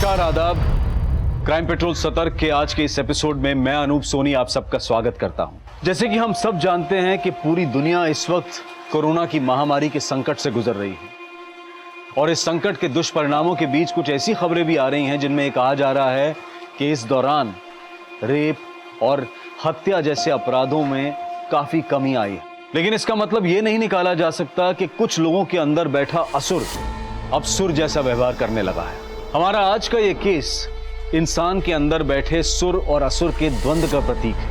नमस्कार, आदाब। Crime petrol सतर्क के आज के इस एपिसोड में मैं अनूप सोनी आप सबका स्वागत करता हूं। जैसे कि हम सब जानते हैं कि पूरी दुनिया इस वक्त कोरोना की महामारी के संकट से गुजर रही है और इस संकट के दुष्परिणामों के बीच कुछ ऐसी खबरें भी आ रही हैं जिनमें ये कहा जा रहा है कि इस दौरान रेप और हत्या जैसे अपराधों में काफी कमी आई है। लेकिन इसका मतलब ये नहीं निकाला जा सकता कि कुछ लोगों के अंदर बैठा असुर अब सुर जैसा व्यवहार करने लगा है। हमारा आज का ये केस इंसान के अंदर बैठे सुर और असुर के द्वंद्व का प्रतीक है।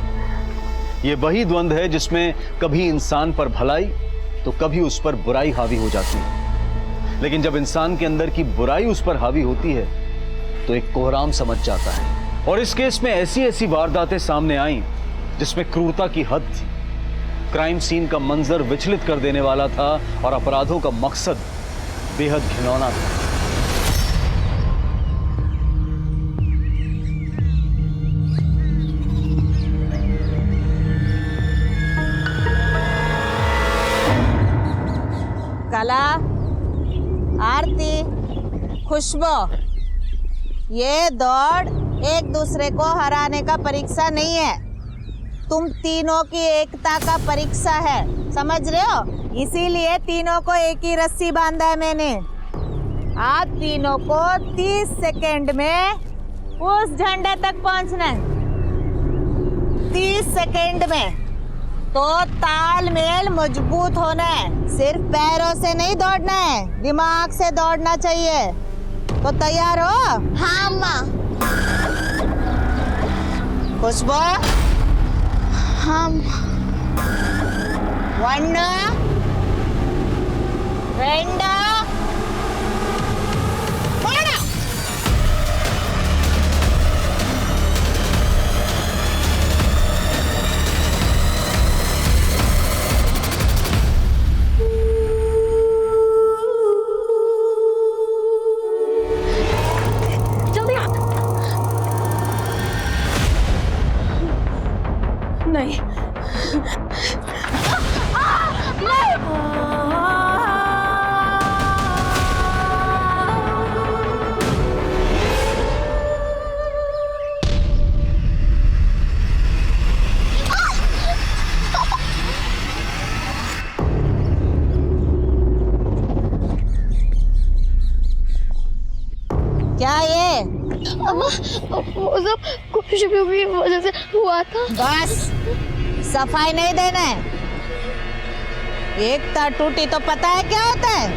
ये वही द्वंद्व है जिसमें कभी इंसान पर भलाई तो कभी उस पर बुराई हावी हो जाती है। लेकिन जब इंसान के अंदर की बुराई उस पर हावी होती है तो एक कोहराम समझ जाता है। और इस केस में ऐसी ऐसी वारदातें सामने आई जिसमें क्रूरता की हद थी। क्राइम सीन का मंजर विचलित कर देने वाला था और अपराधों का मकसद बेहद घिनौना था। कला, आरती, खुशबू, ये दौड़ एक दूसरे को हराने का परीक्षा नहीं है, तुम तीनों की एकता का परीक्षा है, समझ रहे हो? इसीलिए तीनों को एक ही रस्सी बांधा है मैंने। आप तीनों को 30 सेकंड में उस झंडे तक पहुंचना है। 30 सेकंड में। तो तालमेल मजबूत होना है, सिर्फ पैरों से नहीं दौड़ना है, दिमाग से दौड़ना चाहिए। तो तैयार हो? हाँ माँ। खुशबू? हाँ। 1 2 जल्दी आ। नहीं। क्या ये? अम्मा, वो सब कुछ भी वजह से हुआ था। बस सफाई नहीं देना है। एकता टूटी तो पता है क्या होता है?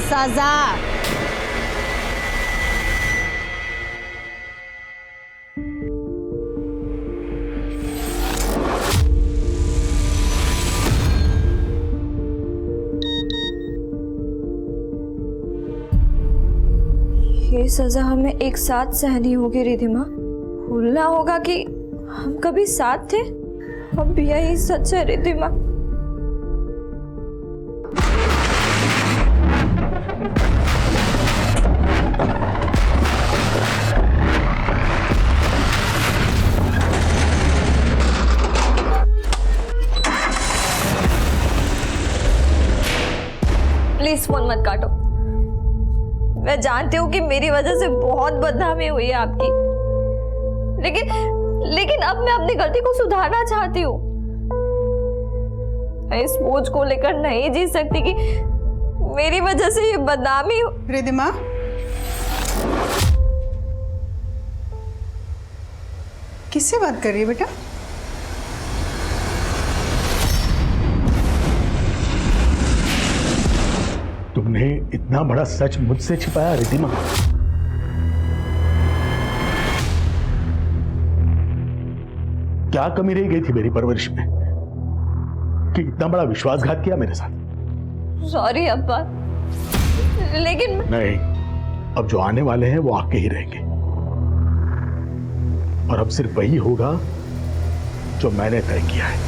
सजा। ये सजा हमें एक साथ सहनी होगी रिधिमा। भूलना होगा कि हम कभी साथ थे। अब यही सच है रिधिमा। प्लीज फोन मत काटो। मैं जानती हूँ कि मेरी वजह से बहुत बदनामी हुई है आपकी, लेकिन अब मैं अपनी गलती को सुधारना चाहती हूँ। मैं इस बोझ को लेकर नहीं जी सकती कि मेरी वजह से ये बदनामी हो। रिधिमा, किससे बात कर रही है बेटा? तुमने इतना बड़ा सच मुझसे छिपाया रिधिमा? क्या कमी रह गई थी मेरी परवरिश में कि इतना बड़ा विश्वासघात किया मेरे साथ? सॉरी अब्बा, लेकिन नहीं, अब जो आने वाले हैं वो आके ही रहेंगे और अब सिर्फ वही होगा जो मैंने तय किया है।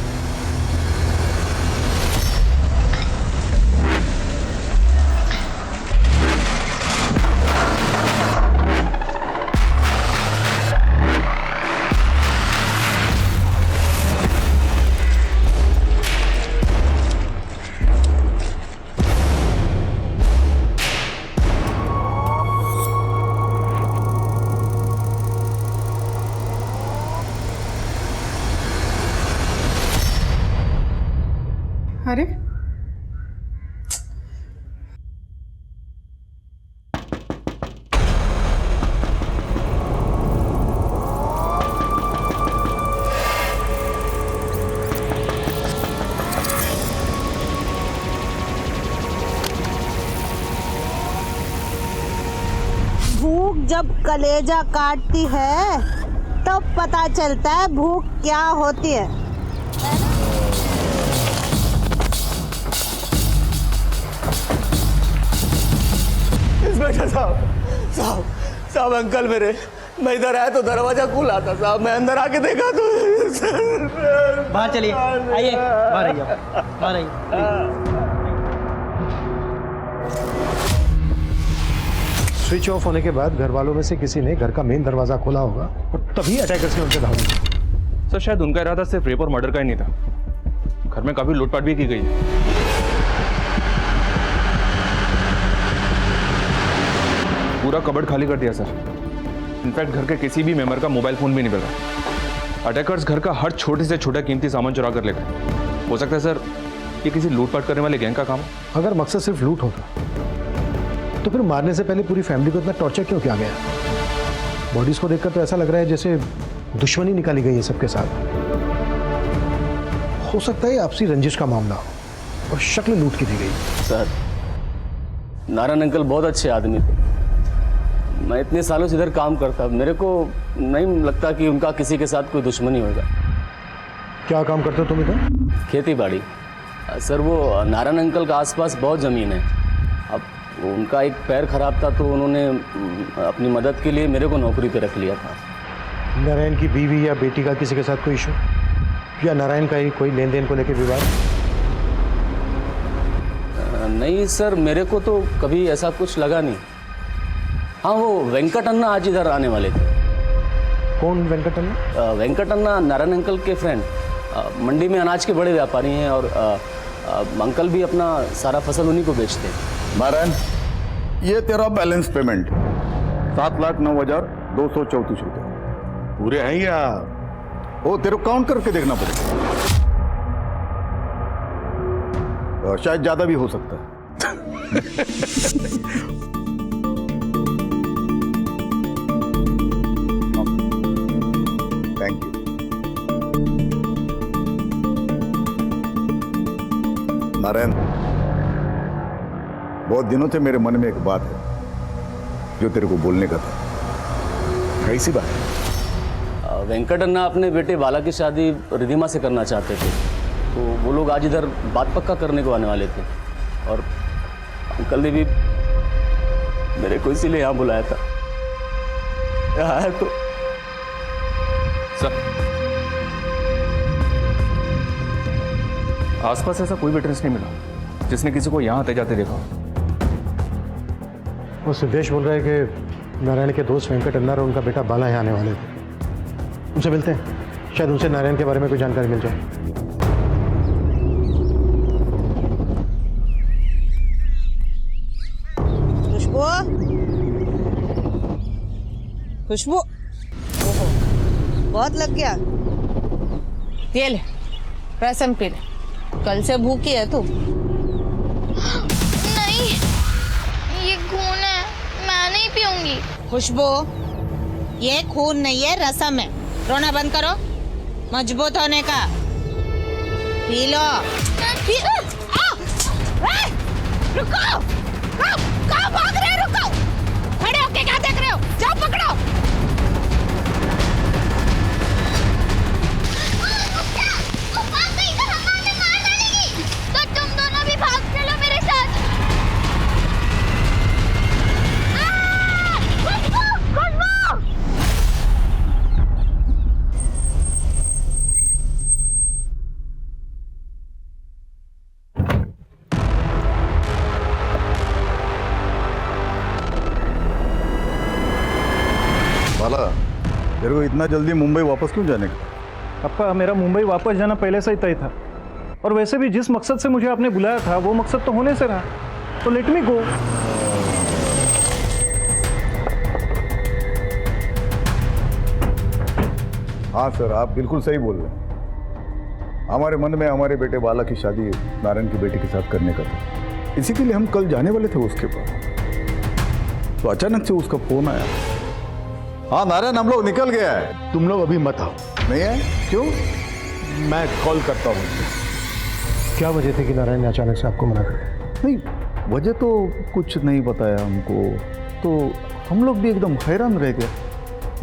अरे भूख जब कलेजा काटती है तब पता चलता है भूख क्या होती है। इंस्पेक्टर साहब साहब अंकल मेरे, मैं इधर आया तो दरवाजा खुला था साहब, मैं अंदर आके देखा तो बाहर चलिए, आइए बाहर आइए, बाहर आइए। स्विच ऑफ होने के बाद घर वालों में से किसी ने घर का मेन दरवाजा खोला होगा और तभी अटैकर्स ने उनसे धावा। सर शायद उनका इरादा सिर्फ रेप और मर्डर का ही नहीं था, घर में काफी लूटपाट भी की गई है। पूरा कबर्ड खाली कर दिया सर। इनफैक्ट घर के किसी भी मेंबर का मोबाइल फोन भी नहीं मिला। अटैकर्स घर का हर छोटे से छोटा कीमती सामान चुरा कर ले गए। हो सकता है सर ये किसी लूटपाट करने वाले गैंग का काम। अगर मकसद सिर्फ लूट होता तो फिर मारने से पहले पूरी फैमिली को इतना टॉर्चर क्यों किया गया? बॉडीज को देखकर तो ऐसा लग रहा है जैसे दुश्मनी निकाली गई है सबके साथ। हो सकता है आपसी रंजिश का मामला हो और शक्ल लूट की दी गई। सर नारायण अंकल बहुत अच्छे आदमी थे, मैं इतने सालों से इधर काम करता, मेरे को नहीं लगता कि उनका किसी के साथ कोई दुश्मनी होगा। क्या काम करते हो तुम इधर? खेती बाड़ी सर। वो नारायण अंकल का आसपास बहुत ज़मीन है। अब उनका एक पैर खराब था तो उन्होंने अपनी मदद के लिए मेरे को नौकरी पे रख लिया था। नारायण की बीवी या बेटी का किसी के साथ कोई इशू या नारायण का ही कोई लेन देन को लेकर विवाद? नहीं सर, मेरे को तो कभी ऐसा कुछ लगा नहीं। हाँ, वो वेंकट अन्ना आज इधर आने वाले थे। कौन वेंकट अन्ना? वेंकट अन्ना नारायण अंकल के फ्रेंड, मंडी में अनाज के बड़े व्यापारी हैं और अंकल भी अपना सारा फसल उन्हीं को बेचते हैं। नारायण, ये तेरा बैलेंस पेमेंट 7,09,234 रुपये पूरे हैं या वो तेरे को काउंट करके देखना पड़ेगा, शायद ज्यादा भी हो सकता है। Thank you. नारायण, बहुत दिनों से मेरे मन में एक बात है जो तेरे को बोलने का था। कैसी बात है? वेंकट अन्ना अपने बेटे बाला की शादी रिधिमा से करना चाहते थे, तो वो लोग आज इधर बात पक्का करने को आने वाले थे और अंकल ने भी मेरे को इसीलिए यहाँ बुलाया था। यहाँ है तो सर आसपास ऐसा कोई विटनेस नहीं मिला जिसने किसी को यहाँ आते जाते देखा। वो सिद्धेश बोल रहा है कि नारायण के दोस्त वेंकट अन्ना और उनका बेटा बाला यहाँ आने वाले थे। उनसे मिलते हैं, शायद उनसे नारायण के बारे में कोई जानकारी मिल जाए। खुशबू, खुशबू, ओहो, बहुत लग गया। ये ले, रसम पी ले। कल से भूखी है तू। नहीं, ये खून है, मैं नहीं पीऊंगी। खुशबू, ये खून नहीं है, रसम है। रोना बंद करो, मजबूत होने का। P low. रुको, कहाँ भाग रहे हो? रुको, खड़े होके क्या देख रहे हो? जाओ पकड़ो। तो तुम दोनों भी भाग चलो मेरे साथ। बाला, तेरे को इतना जल्दी मुंबई वापस क्यों जाने का? अप्पा, मेरा मुंबई वापस जाना पहले से ही तय था और वैसे भी जिस मकसद से मुझे आपने बुलाया था वो मकसद तो होने से रहा, तो लेट मी गो। हाँ सर, आप बिल्कुल सही बोल रहे हैं। हमारे मन में हमारे बेटे बाला की शादी नारायण की बेटी के साथ करने का था। इसी के लिए हम कल जाने वाले थे उसके पास, तो अचानक से उसका फोन आया। हाँ नारायण, हम लोग निकल गया है। तुम लोग अभी मत आओ। नहीं है? क्यों? मैं कॉल करता हूँ। क्या वजह थी कि नारायण ने अचानक से आपको मना कर दिया? नहीं, वजह तो कुछ नहीं बताया हमको, तो हम लोग भी एकदम हैरान रह गए।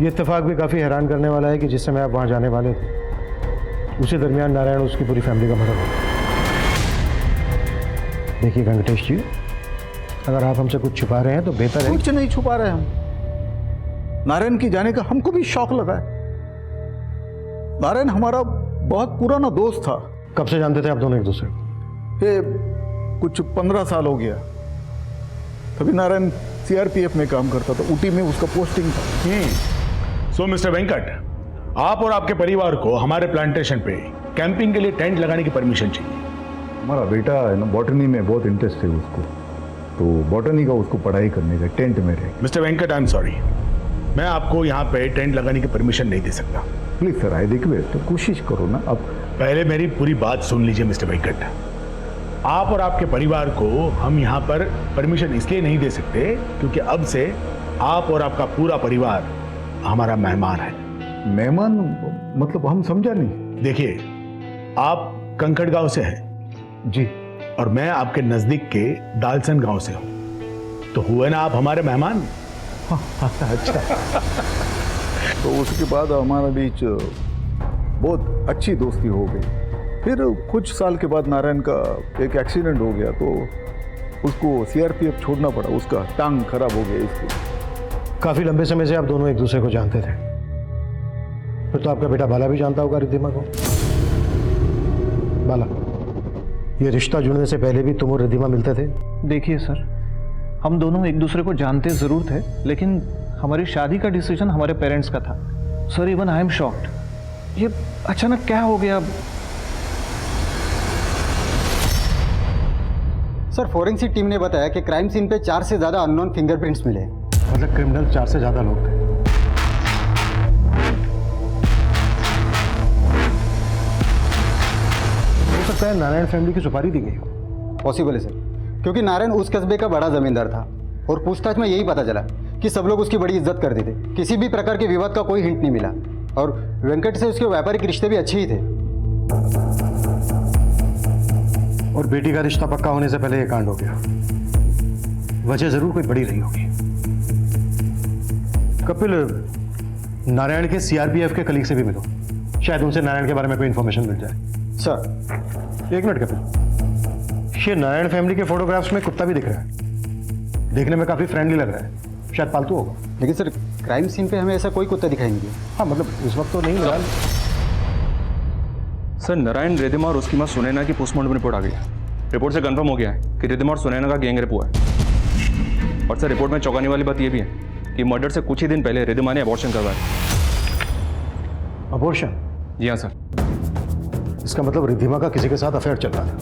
ये इत्तेफाक भी काफ़ी हैरान करने वाला है कि जिस समय आप वहाँ जाने वाले थे उसी दरमियान नारायण उसकी पूरी फैमिली का मर्डर हो गया। देखिए वेंकटेश जी, अगर आप हमसे कुछ छुपा रहे हैं तो बेहतर है। कुछ नहीं छुपा रहे हम। नारायण की जाने का हमको भी शौक लगा है। नारायण हमारा बहुत पुराना दोस्त था। कब से जानते थे आप दोनों एक दूसरे को? ये कुछ 15 साल हो गया। तभी नारायण सीआरपीएफ में काम करता था, ऊटी में उसका पोस्टिंग था। सो मिस्टर वेंकट, आप और आपके परिवार को हमारे प्लांटेशन पे कैंपिंग के लिए टेंट लगाने की परमिशन चाहिए। हमारा बेटा है ना, बॉटनी में बहुत इंटरेस्ट है उसको, तो बॉटनी का उसको पढ़ाई करने का, टेंट में रहे। Mister Venkat, I am sorry, मैं आपको यहाँ पे टेंट लगाने की परमिशन नहीं दे सकता। प्लीज सर, आई रिक्वेस्ट, तो कोशिश करो ना। अब पहले मेरी पूरी बात सुन लीजिए मिस्टर वेंकट। आप और आपके परिवार को हम यहाँ पर परमिशन इसलिए नहीं दे सकते क्योंकि अब से आप और आपका पूरा परिवार हमारा मेहमान है। मेहमान मतलब हम समझा नहीं। देखिए, आप कंकड़ गांव से हैं जी, और मैं आपके नजदीक के दालसन गांव से हूँ, तो हुए ना आप हमारे मेहमान। अच्छा। तो उसके बाद हमारा बीच बहुत अच्छी दोस्ती हो गई। फिर कुछ साल के बाद नारायण का एक एक्सीडेंट हो गया, तो उसको सीआरपीएफ छोड़ना पड़ा, उसका टांग खराब हो गया। इसलिए काफी लंबे समय से आप दोनों एक दूसरे को जानते थे। फिर तो आपका बेटा बाला भी जानता होगा रिद्धिमा को। बाला, ये रिश्ता जुड़ने से पहले भी तुम और रिद्धिमा मिलते थे? देखिए सर, हम दोनों एक दूसरे को जानते ज़रूर थे, लेकिन हमारी शादी का डिसीजन हमारे पेरेंट्स का था। Sir, even I am shocked. ये अचानक क्या हो गया? सर, फोरेंसिक टीम ने बताया कि क्राइम सीन पे 4 से ज़्यादा अननोन फिंगरप्रिंट्स मिले। मतलब क्रिमिनल 4 से ज़्यादा लोग थे। हो सकता है नारायण फैमिली की सुपारी दी गई हो। पॉसिबल है सर, क्योंकि नारायण उस कस्बे का बड़ा जमींदार था और पूछताछ में यही पता चला कि सब लोग उसकी बड़ी इज्जत करते थे। किसी भी प्रकार के विवाद का कोई हिंट नहीं मिला और वेंकट से उसके व्यापारिक रिश्ते भी अच्छे ही थे। और बेटी का रिश्ता पक्का होने से पहले ये कांड हो गया। वजह जरूर कोई बड़ी रही होगी। कपिल, नारायण के सीआरपीएफ के कलीग से भी मिलो, शायद उनसे नारायण के बारे में कोई इंफॉर्मेशन मिल जाए। सर, एक मिनट कपिल, ये नारायण फैमिली के फोटोग्राफ्स में कुत्ता भी दिख रहा है। देखने में काफी फ्रेंडली लग रहा है, शायद पालतू होगा। लेकिन सर, क्राइम सीन पे हमें ऐसा कोई कुत्ता दिखाई नहीं दिया। हाँ, मतलब उस वक्त तो नहीं मिला। सर, नारायण, रिद्धिमा और उसकी मां सुनैना की पोस्टमार्टम रिपोर्ट आ गई है। रिपोर्ट से कंफर्म हो गया है कि रिद्धिमा और सुनैना का गैंग रेप हुआ है। और सर, रिपोर्ट में चौंकाने वाली बात यह भी है कि मर्डर से कुछ ही दिन पहले रिद्धिमा ने अबॉर्शन करवाया। अबॉर्शन? जी हाँ सर। इसका मतलब रिद्धिमा का किसी के साथ अफेयर चल रहा था,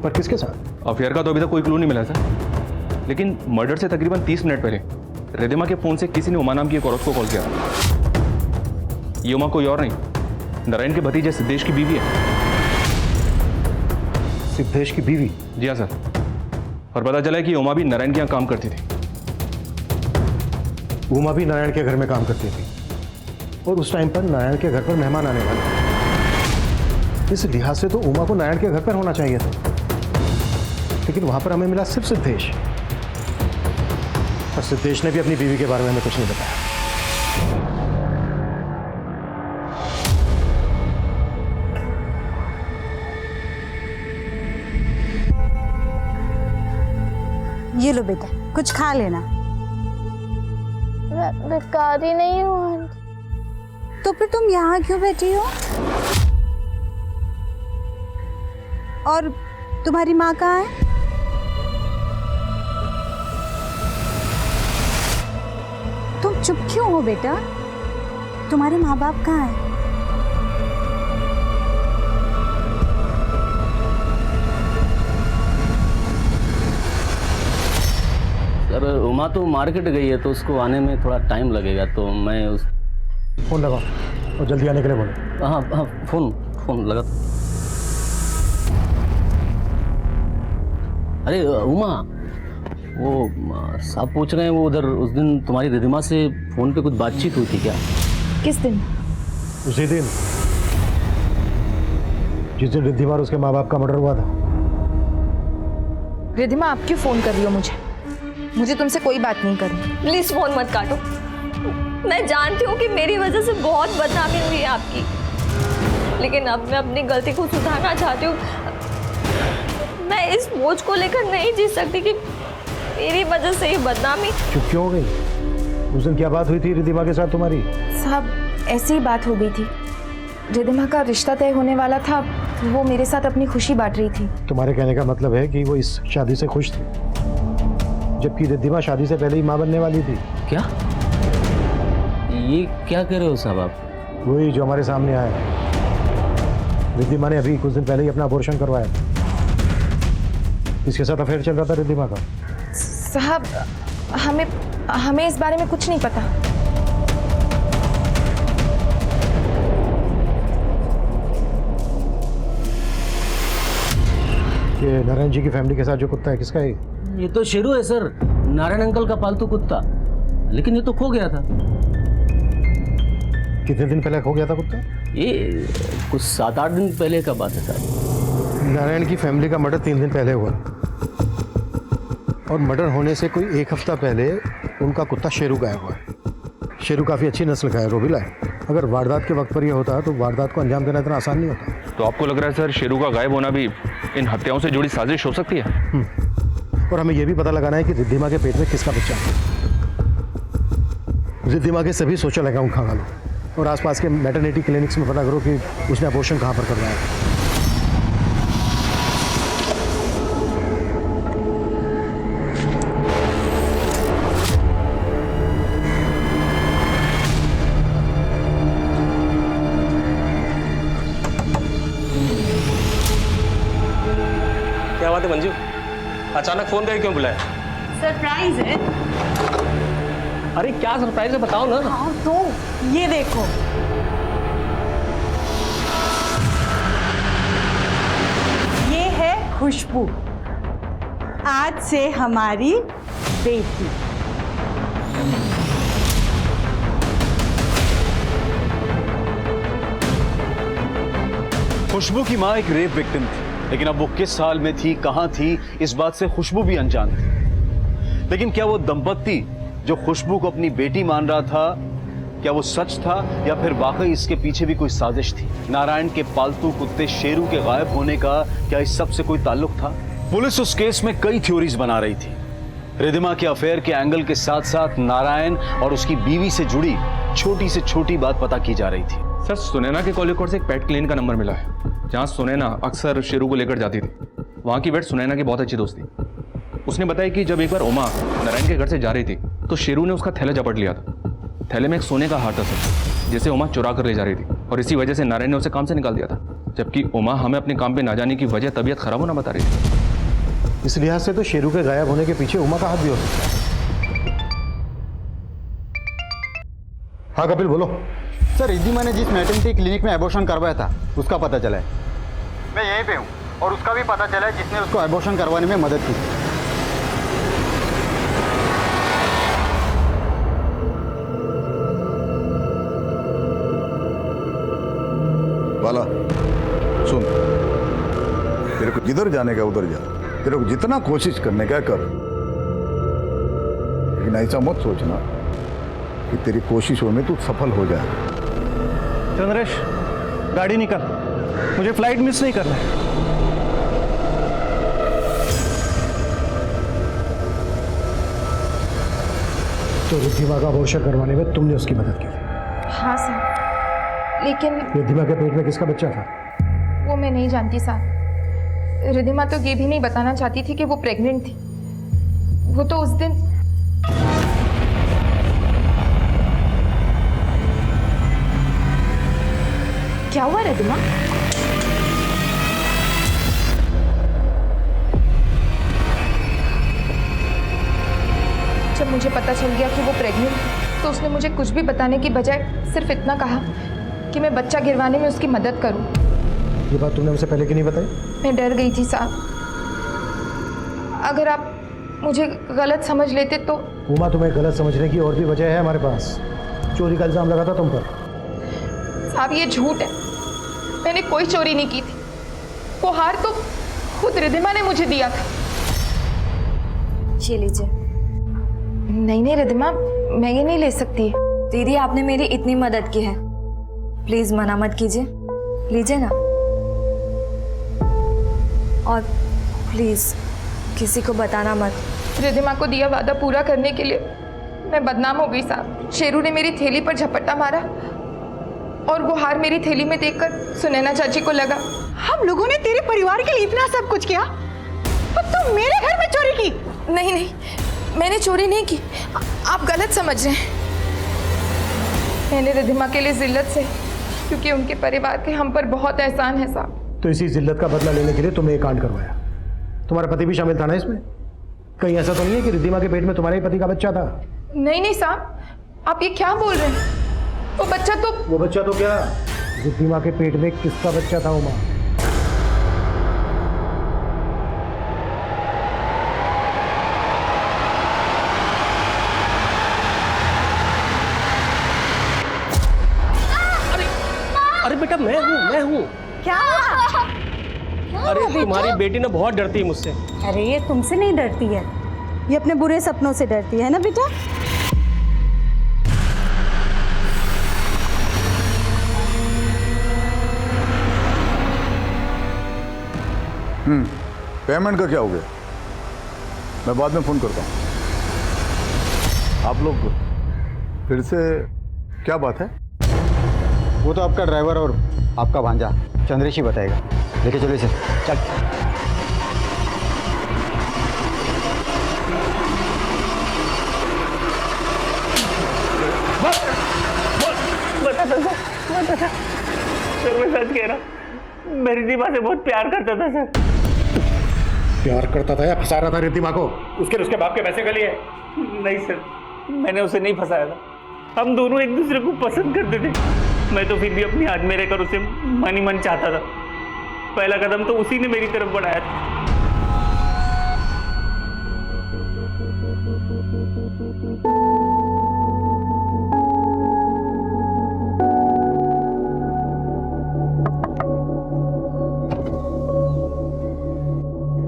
पर किसके साथ? अफेयर का तो अभी तक कोई क्लू नहीं मिला सर, लेकिन मर्डर से तकरीबन 30 मिनट पहले रिद्धिमा के फोन से किसी ने उमा नाम की एक औरत को कॉल किया था। ये उमा कोई और नहीं, नारायण के भतीजे सिद्धेश की बीवी है। सिद्धेश की बीवी? जी हाँ सर। और पता चला है कि उमा भी नारायण के यहाँ काम करती थी। उमा भी नारायण के घर में काम करती थी और उस टाइम पर नारायण के घर पर मेहमान आने वाले। इस लिहाज से तो उमा को नारायण के घर पर होना चाहिए था, लेकिन वहां पर हमें मिला सिर्फ सिद्धेश। और सिद्धेश ने भी अपनी बीवी के बारे में हमें कुछ नहीं बताया। ये लो बेटा, कुछ खा लेना। मैं भिखारी नहीं हूँ आंटी। तो फिर तुम यहाँ क्यों बैठी हो? और तुम्हारी माँ कहाँ है? तुम चुप क्यों हो बेटा? तुम्हारे माँ बाप कहाँ हैं? सर, उमा तो मार्केट गई है, तो उसको आने में थोड़ा टाइम लगेगा, तो मैं फोन लगाओ और जल्दी आने के लिए बोलो। हाँ हाँ, फोन लगा। अरे उमा, वो साहब पूछ रहे हैं वो उधर उस दिन तुम्हारी रिधिमा से फोन पे कुछ बातचीत हुई थी क्या? किस दिन? उसी दिन जिस दिन रिद्धिमा और उसके माँ बाप का मर्डर हुआ था। रिद्धिमा, आप क्यों फोन कर रही हो मुझे तुमसे कोई बात नहीं करनी। प्लीज फोन मत काटो। मैं जानती हूँ कि मेरी वजह से बहुत बदनामी हुई है आपकी, लेकिन अब मैं अपनी गलती को सुधारना चाहती हूँ। मैं इस बोझ को लेकर नहीं जी सकती कि मेरी वजह से ये बदनामी। चुप क्यों हो गई? उस दिन क्या बात हुई थी रिद्धिमा के साथ तुम्हारी? साहब, ऐसी ही बात हो गई थी। रिद्धिमा का रिश्ता तय होने वाला था, वो मेरे साथ अपनी खुशी बांट रही थी। तुम्हारे कहने का मतलब है कि वो इस शादी से खुश थी, जबकि रिद्धिमा शादी से पहले ही माँ बनने वाली थी। क्या ये क्या कह रहे हो साहब आप? वही जो हमारे सामने आया। रिद्धिमा ने अभी कुछ दिन पहले ही अपना अबॉर्शन करवाया। इसके साथ अफेयर चल रहा था रिद्धिमा का। साहब, हमें इस बारे में कुछ नहीं पता। ये नारायण जी की फैमिली के साथ जो कुत्ता है, किसका है? ये तो शेरू है सर, नारायण अंकल का पालतू कुत्ता, लेकिन ये तो खो गया था। कितने दिन पहले खो गया था कुत्ता? ये कुछ 7-8 दिन पहले का बात है सर। नारायण की फैमिली का मर्डर 3 दिन पहले हुआ, और मर्डर होने से कोई 1 हफ्ता पहले उनका कुत्ता शेरू गायब हुआ है। शेरू काफ़ी अच्छी नस्ल का है, रोबिला है। अगर वारदात के वक्त पर यह होता तो वारदात को अंजाम देना इतना आसान नहीं होता। तो आपको लग रहा है सर शेरू का गायब होना भी इन हत्याओं से जुड़ी साजिश हो सकती है? और हमें यह भी पता लगाना है कि रिद्धिमा के पेट में किसका बच्चा है। रिद्धिमा के सभी सोशल अकाउंट खंगालो और आसपास के मैटरनिटी क्लिनिक्स में पता करो कि उसने अबॉर्शन कहाँ पर करवाया है। क्या बात है मंजू, अचानक फोन करके क्यों बुलाया? सरप्राइज है। अरे क्या सरप्राइज है बताओ ना। हाँ तो ये देखो, ये है खुशबू, आज से हमारी बेटी। खुशबू की माँ एक रेप विक्टिम थी, लेकिन अब वो किस हाल में थी, कहां थी, इस बात से खुशबू भी अनजान थी। लेकिन क्या वो दंपत्ति जो खुशबू को अपनी बेटी मान रहा था, क्या वो सच था या फिर वाकई इसके पीछे भी कोई साजिश थी? नारायण के पालतू कुत्ते शेरू के गायब होने का क्या इस सब से कोई ताल्लुक था? पुलिस उस केस में कई थ्योरीज बना रही थी। रिद्धिमा के अफेयर के एंगल के साथ साथ नारायण और उसकी बीवी से जुड़ी छोटी से छोटी बात पता की जा रही थी। सर सुनैना के कॉल रिकॉर्ड से एक पेट क्लिनिक का नंबर मिला है, जहाँ सुनैना अक्सर शेरू को लेकर जाती थी। वहाँ की वेट सुनैना की बहुत अच्छी दोस्त थी। उसने बताया कि जब एक बार उमा नारायण के घर से जा रही थी तो शेरू ने उसका थैला झपट लिया था। थैले में एक सोने का हार था सर, जिसे उमा चुरा कर ले जा रही थी, और इसी वजह से नारायण ने उसे काम से निकाल दिया था। जबकि उमा हमें अपने काम पे ना जाने की वजह तबीयत खराब होना बता रही थी। इस लिहाज से तो शेरू के गायब होने के पीछे उमा का हाथ भी हो सकता है। हाँ कपिल बोलो। सर, रिद्धिमा ने जिस मैटरनिटी क्लिनिक में एबॉर्शन करवाया था उसका पता चला है। मैं यहीं पे हूँ, और उसका भी पता चला है जिसने उसको एबॉर्शन करवाने में मदद की। बाला सुन, तेरे को जिधर जाने का उधर जा, तेरे को जितना कोशिश करने का कर, लेकिन ऐसा मत सोचना कि तेरी कोशिशों में तू सफल हो जाए। चंद्रेश, गाड़ी निकल, मुझे फ्लाइट मिस नहीं करना है। तो रिद्धिमा का अबॉर्शन करवाने में तुमने उसकी मदद की? हाँ सर, लेकिन रिद्धिमा के पेट में किसका बच्चा था? वो मैं नहीं जानती साहब। रिद्धिमा तो ये भी नहीं बताना चाहती थी कि वो प्रेग्नेंट थी। वो तो उस दिन क्या हुआ रिद्धिमा? जब मुझे पता चल गया कि वो प्रेग्नेंट, तो उसने मुझे कुछ भी बताने की बजाय सिर्फ इतना कहा कि मैं बच्चा गिरवाने में उसकी मदद करूं। ये बात तुमने मुझसे पहले क्यों नहीं बताई? मैं डर गई थी साहब। अगर आप मुझे गलत समझ लेते तो। उमा, तुम्हें गलत समझने की और भी वजह है हमारे पास। चोरी का इल्जाम लगा था तुम पर। साहब ये झूठ है, मैंने कोई चोरी नहीं की थी। वो हार तो खुद रिधिमा ने मुझे दिया था। ये लीजिए। नहीं रिधिमा, मैं ये नहीं ले सकती। दीदी आपने मेरी इतनी मदद की है, प्लीज मना मत कीजिए, लीजिए ना। और प्लीज किसी को बताना मत। रिधिमा को दिया वादा पूरा करने के लिए मैं बदनाम हो गई साहब। शेरू ने मेरी थैली पर झपट्टा मारा और वो हार मेरी थैली में देखकर सुनैना चाची को लगा। हम लोगों ने तेरे परिवार के लिए इतना सब कुछ किया और तुम मेरे घर में चोरी की? नहीं, मैंने चोरी नहीं की, आप गलत समझ रहे हैं। मैंने रिधिमा के लिए जिल्लत से, क्योंकि उनके परिवार के हम पर बहुत एहसान है साहब। तो इसी जिल्लत का बदला लेने के लिए तुम्हें एक कांड करवाया। तुम्हारा पति भी शामिल था ना इसमें? कहीं ऐसा तो नहीं है कि रिद्धिमा के पेट में तुम्हारे ही पति का बच्चा था? नहीं साहब, आप ये क्या बोल रहे हैं? वो बच्चा तो क्या? रिद्धिमा के पेट में किसका बच्चा था उमा? अरे बेटा मैं हूँ। क्या? अरे तुम्हारी बेटी ना बहुत डरती है मुझसे। अरे ये तुमसे नहीं डरती है, ये अपने बुरे सपनों से डरती है ना बेटा। पेमेंट का क्या हो गया? मैं बाद में फोन करता हूँ। आप लोग फिर से क्या बात है? वो तो आपका ड्राइवर और आपका भांजा चंद्रेश ही बताएगा। लेके चलो इसे। चल। बता सर, मैं सच कह रहा, मैं रिद्धिमा से बहुत प्यार करता था सर। प्यार करता था या फंसा रहा था रिद्धिमा को? उसके बाप के पैसे के लिए? नहीं सर, मैंने उसे नहीं फंसाया था। हम दोनों एक दूसरे को पसंद करते थे। मैं तो फिर भी अपनी हाथ में रहकर उसे मन ही मन चाहता था। पहला कदम तो उसी ने मेरी तरफ बढ़ाया था।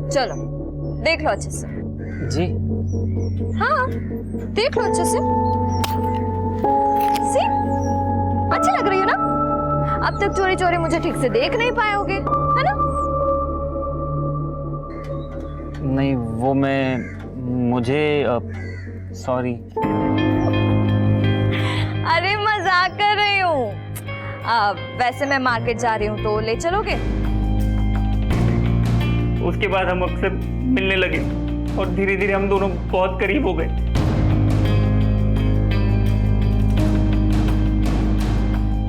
चलो देख लो अच्छे से। जी हाँ देख लो अच्छे से। सी अच्छी लग रही है ना? अब तक चोरी चोरी मुझे ठीक से देख नहीं पाए होगे, है ना? नहीं वो मुझे सॉरी। अरे मजाक कर रही हूँ। वैसे मैं मार्केट जा रही हूँ तो ले चलोगे? उसके बाद हम अक्सर मिलने लगे और धीरे धीरे हम दोनों बहुत करीब हो गए।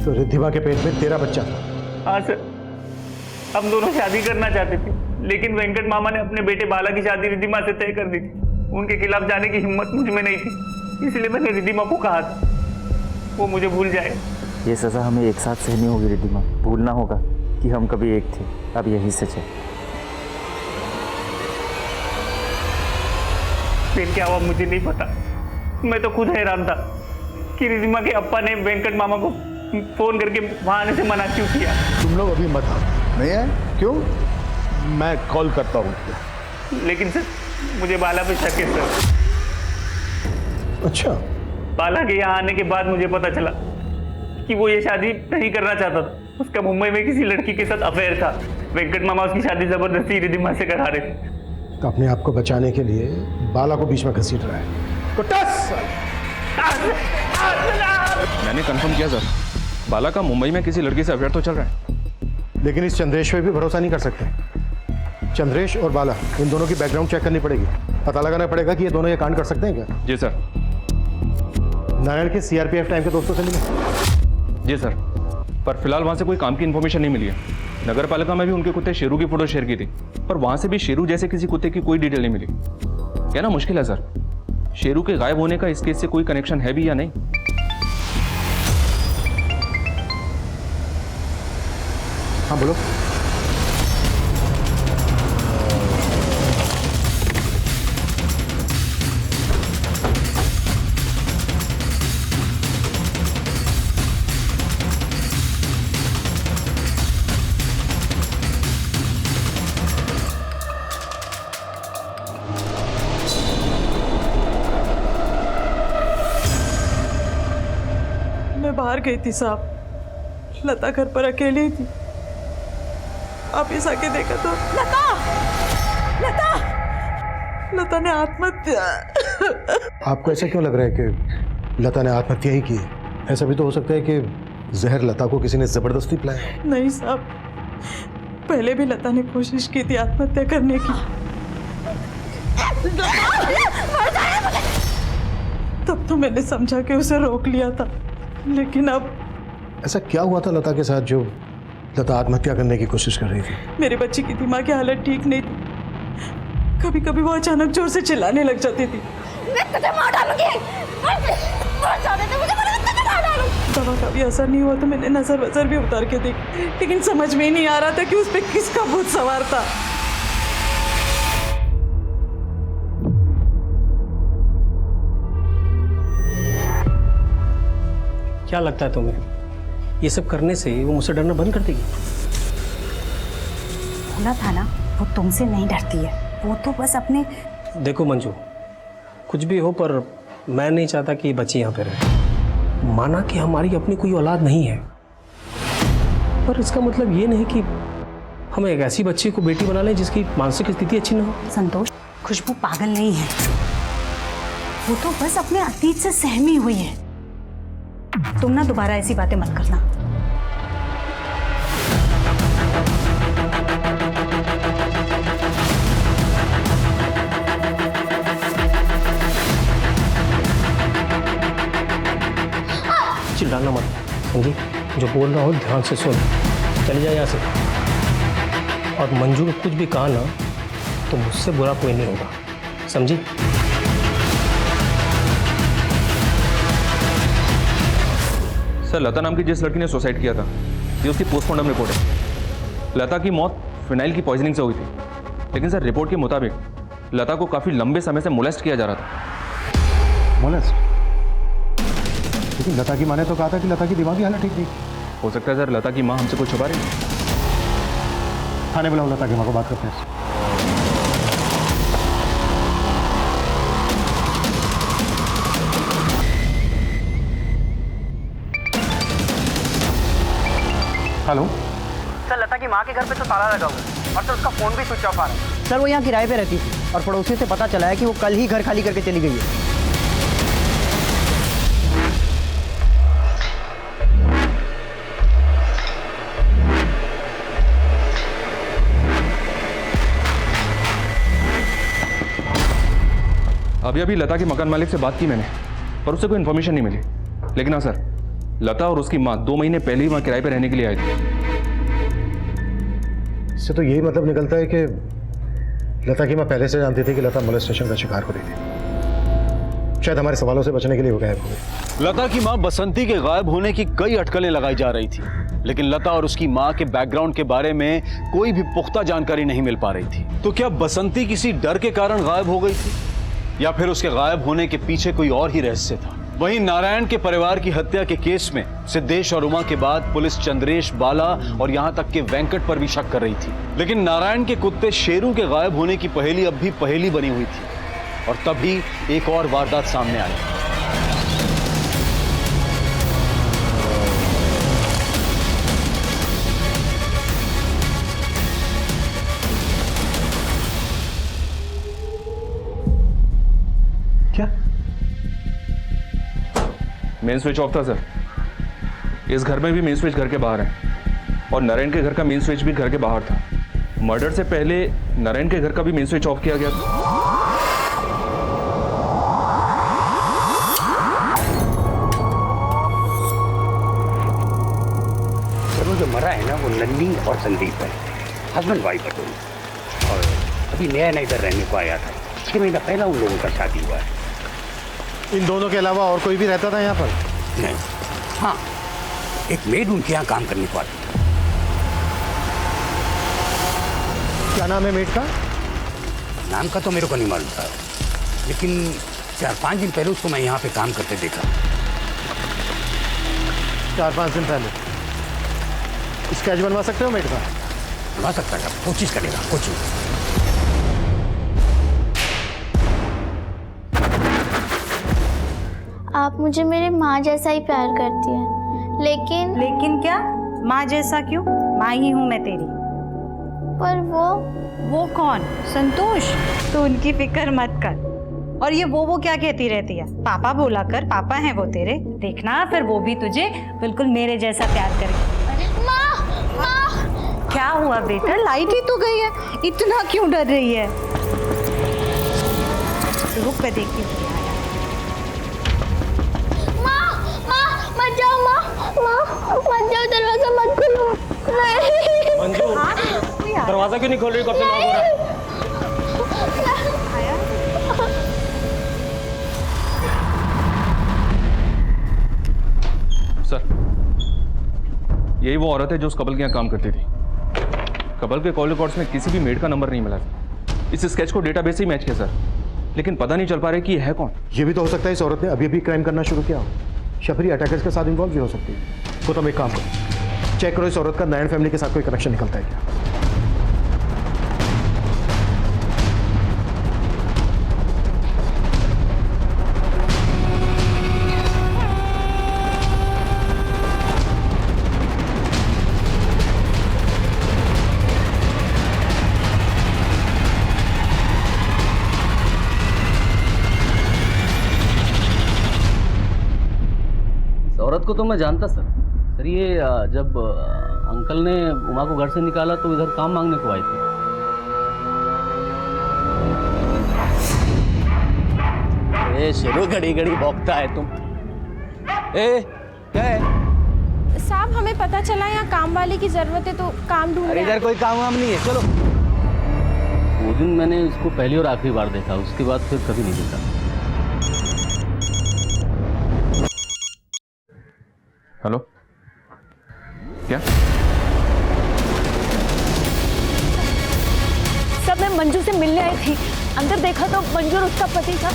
तो रिद्धिमा के पेट में तेरा बच्चा था? हाँ सर, हम दोनों शादी करना चाहते थे, लेकिन वेंकट मामा ने अपने बेटे बाला की शादी रिद्धिमा से तय कर दी थी। उनके खिलाफ जाने की हिम्मत मुझ में नहीं थी, इसलिए मैंने रिद्धिमा को कहा था वो मुझे भूल जाए। ये सज़ा हमें एक साथ सहनी होगी रिद्धिमा। भूलना होगा कि हम कभी एक थे, अब यही सच है। फिर क्या हुआ मुझे नहीं पता। मैं तो खुद हैरान था कि रिद्धिमा के अप्पा ने वेंकट मामा को फोन करके वहां आने से मना क्यों किया। तुम लोग अभी मत आओ। नहीं है? क्यों? मैं कॉल करता हूँ। लेकिन सर मुझे बाला पे शक है सर। अच्छा। बाला के यहाँ आने के बाद मुझे पता चला कि वो ये शादी नहीं करना चाहता था। उसका मुंबई में किसी लड़की के साथ अफेयर था। वेंकट मामा उसकी शादी जबरदस्ती रिद्धिमा से करा रहे थे। तो अपने आप को बचाने के लिए बाला को बीच में घसीट रहा है। मैंने कंफर्म किया सर, बाला का मुंबई में किसी लड़की से अफेयर तो चल रहा है। लेकिन इस चंद्रेश पे भी भरोसा नहीं कर सकते। चंद्रेश और बाला इन दोनों की बैकग्राउंड चेक करनी पड़ेगी। पता लगाना पड़ेगा कि ये दोनों ये कांड कर सकते हैं क्या। जी सर। नारायण के सीआरपीएफ टाइम के दोस्तों से मिले? जी सर, पर फिलहाल वहाँ से कोई काम की इन्फॉर्मेशन नहीं मिली है। नगर पालिका में भी उनके कुत्ते शेरू की फोटो शेयर की थी, पर वहाँ से भी शेरू जैसे किसी कुत्ते की कोई डिटेल नहीं मिली। कहना मुश्किल है सर, शेरू के गायब होने का इस केस से कोई कनेक्शन है भी या नहीं। हाँ बोलो। बाहर गई थी साहब। लता घर पर अकेली थी। आप इस आके देखा तो लता लता लता ने आत्महत्या। आपको ऐसा क्यों लग रहा है कि लता ने आत्महत्या ही की है? ऐसा भी तो हो सकता है कि जहर लता को किसी ने जबरदस्ती पिलाया। नहीं साहब, पहले भी लता ने कोशिश की थी आत्महत्या करने की। तब तो मैंने समझा कि उसे रोक लिया था, लेकिन अब ऐसा क्या हुआ था लता के साथ जो लता आत्महत्या करने की कोशिश कर रही थी? मेरे बच्चे की दिमागी हालत ठीक नहीं थी। कभी कभी वो अचानक जोर से चिल्लाने लग जाती थी। मैं तुझे मार डालूंगी। दवा का भी असर नहीं हुआ तो मैंने नजर वजर भी उतार के देखी, लेकिन समझ में ही नहीं आ रहा था कि उस पे किसका भूत सवार था। क्या लगता है तुम्हें, ये सब करने से वो मुझसे डरना बंद कर देगी? बोला था ना, वो तुमसे नहीं डरती है, वो तो बस अपने। देखो मंजू, कुछ भी हो पर मैं नहीं चाहता कि बच्ची यहाँ पे रहे। माना कि हमारी अपनी कोई औलाद नहीं है, पर इसका मतलब ये नहीं कि हम एक ऐसी बच्ची को बेटी बना लें जिसकी मानसिक स्थिति अच्छी ना हो। संतोष, खुशबू पागल नहीं है, वो तो बस अपने अतीत से सहमी हुई है। तुम ना दोबारा ऐसी बातें मत करना। चिल्लाना मत, समझी? जो बोल रहा हो ध्यान से सुन। चली जाए यहाँ से। और मंजू को कुछ भी कहा ना तो मुझसे बुरा कोई नहीं होगा, समझी? सर, लता नाम की जिस लड़की ने सुसाइड किया था, ये उसकी पोस्टमार्टम रिपोर्ट है। लता की मौत फिनाइल की पॉइजनिंग से हुई थी, लेकिन सर रिपोर्ट के मुताबिक लता को काफी लंबे समय से मोलेस्ट किया जा रहा था। मोलेस्ट? लेकिन लता की माँ ने तो कहा था कि लता की दिमागी हालत ठीक थी। हो सकता है सर लता की माँ हमसे कुछ छुपा रही है। थाने बुलाओ लता की माँ को, बात करते हैं। हेलो सर, लता की माँ के घर पे तो ताला लगा हुआ है और सर उसका फोन भी स्विच ऑफ आ रहा है। सर वो यहाँ किराए पे रहती थी और पड़ोसी से पता चला है कि वो कल ही घर खाली करके चली गई है। अभी अभी लता के मकान मालिक से बात की मैंने, पर उससे कोई इन्फॉर्मेशन नहीं मिली। लेकिन हाँ सर, लता और उसकी माँ 2 महीने पहले ही वहाँ किराए पे रहने के लिए आए थे। इससे तो यही मतलब निकलता है कि लता की माँ पहले से जानती थी कि लता मोलेस्टेशन का शिकार हो रही थी। शायद हमारे सवालों से बचने के लिए वो गायब हो गई। लता की माँ बसंती के गायब होने की कई अटकलें लगाई जा रही थी, लेकिन लता और उसकी माँ के बैकग्राउंड के बारे में कोई भी पुख्ता जानकारी नहीं मिल पा रही थी। तो क्या बसंती किसी डर के कारण गायब हो गई थी, या फिर उसके गायब होने के पीछे कोई और ही रहस्य था? वहीं नारायण के परिवार की हत्या के केस में सिद्धेश और उमा के बाद पुलिस चंद्रेश, बाला और यहां तक के वेंकट पर भी शक कर रही थी। लेकिन नारायण के कुत्ते शेरू के गायब होने की पहेली अब भी पहेली बनी हुई थी, और तभी एक और वारदात सामने आई। क्या? मेन स्विच ऑफ था सर। इस घर में भी मेन स्विच घर के बाहर है, और नारायण के घर का मेन स्विच भी घर के बाहर था। मर्डर से पहले नारायण के घर का भी मेन स्विच ऑफ किया गया था। सर, वो जो मरा है ना, वो नन्नी और संदीप है, हस्बैंड वाइफ है दोनों। और अभी नया नया इधर रहने को आया था, 6 महीना पहला उन लोगों का शादी हुआ है। इन दोनों के अलावा और कोई भी रहता था यहाँ पर? नहीं। हाँ, एक मेड उनके यहाँ काम करने को आती है। क्या नाम है मेड का? नाम का तो मेरे को नहीं मालूम था, लेकिन 4-5 दिन पहले उसको मैं यहाँ पे काम करते देखा। 4-5 दिन पहले? स्केच बनवा सकते हो मेड का? बनवा सकता था, कोशिश करेगा, कोशिश। आप मुझे मेरी माँ जैसा ही प्यार करती हैं। लेकिन क्या? माँ जैसा क्यों? माँ ही हूँ मैं तेरी। पर वो कौन? संतोष। तो उनकी फिक्र मत कर। और ये वो क्या कहती रहती है? पापा बोला कर, पापा हैं वो तेरे। देखना फिर वो भी तुझे बिल्कुल मेरे जैसा प्यार करेगी। माँ! क्या हुआ बेटा? लाइट ही तो गई है, इतना क्यों डर रही है? रुक पे देखती हूँ। मत जाओ माँ, मत जाओ, दरवाजा मत खोलो। मंजू, दरवाजा क्यों नहीं खोल रही? कब से लॉक हो रहा है? सर, यही वो औरत है जो उस कपल के यहाँ काम करती थी। कपल के कॉल रिकॉर्ड्स में किसी भी मेड का नंबर नहीं मिला था। इस स्केच को डेटाबेस से ही मैच किया सर, लेकिन पता नहीं चल पा रहा कि ये है कौन। ये भी तो हो सकता है इस औरत ने अभी क्राइम करना शुरू किया हो। शफरी अटैकर्स के साथ इन्वॉल्व भी हो सकती है। तो तुम एक काम करो, चेक करो इस औरत का नारायण फैमिली के साथ कोई कनेक्शन निकलता है क्या। औरत को तो मैं जानता सर। ये जब अंकल ने उमा को घर से निकाला तो इधर काम मांगने को आई थी। ए शेरू, घड़ी घड़ी भौंकता है तुम। क्या है? साहब, हमें पता चला यहाँ काम वाले की जरूरत है तो काम ढूंढ रहे हैं। इधर कोई काम वाम नहीं है, चलो। वो दिन मैंने इसको पहली और आखिरी बार देखा, उसके बाद फिर कभी नहीं देखा। हेलो, क्या? सब मैं मंजू से मिलने आई थी। अंदर देखा तो मंजू और उसका पति था।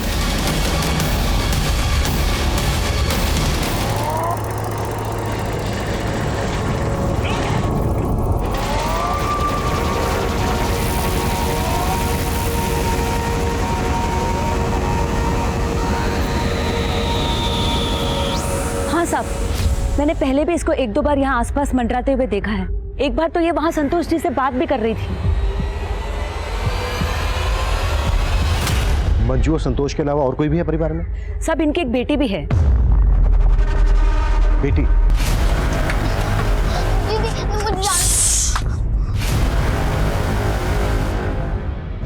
हाँ साहब, मैंने पहले भी इसको एक दो बार यहाँ आसपास मंडराते हुए देखा है। एक बार तो ये वहाँ संतोष जी से बात भी कर रही थी। मंजू और संतोष के अलावा और कोई भी है परिवार में? सब इनकी एक बेटी भी है। बेटी?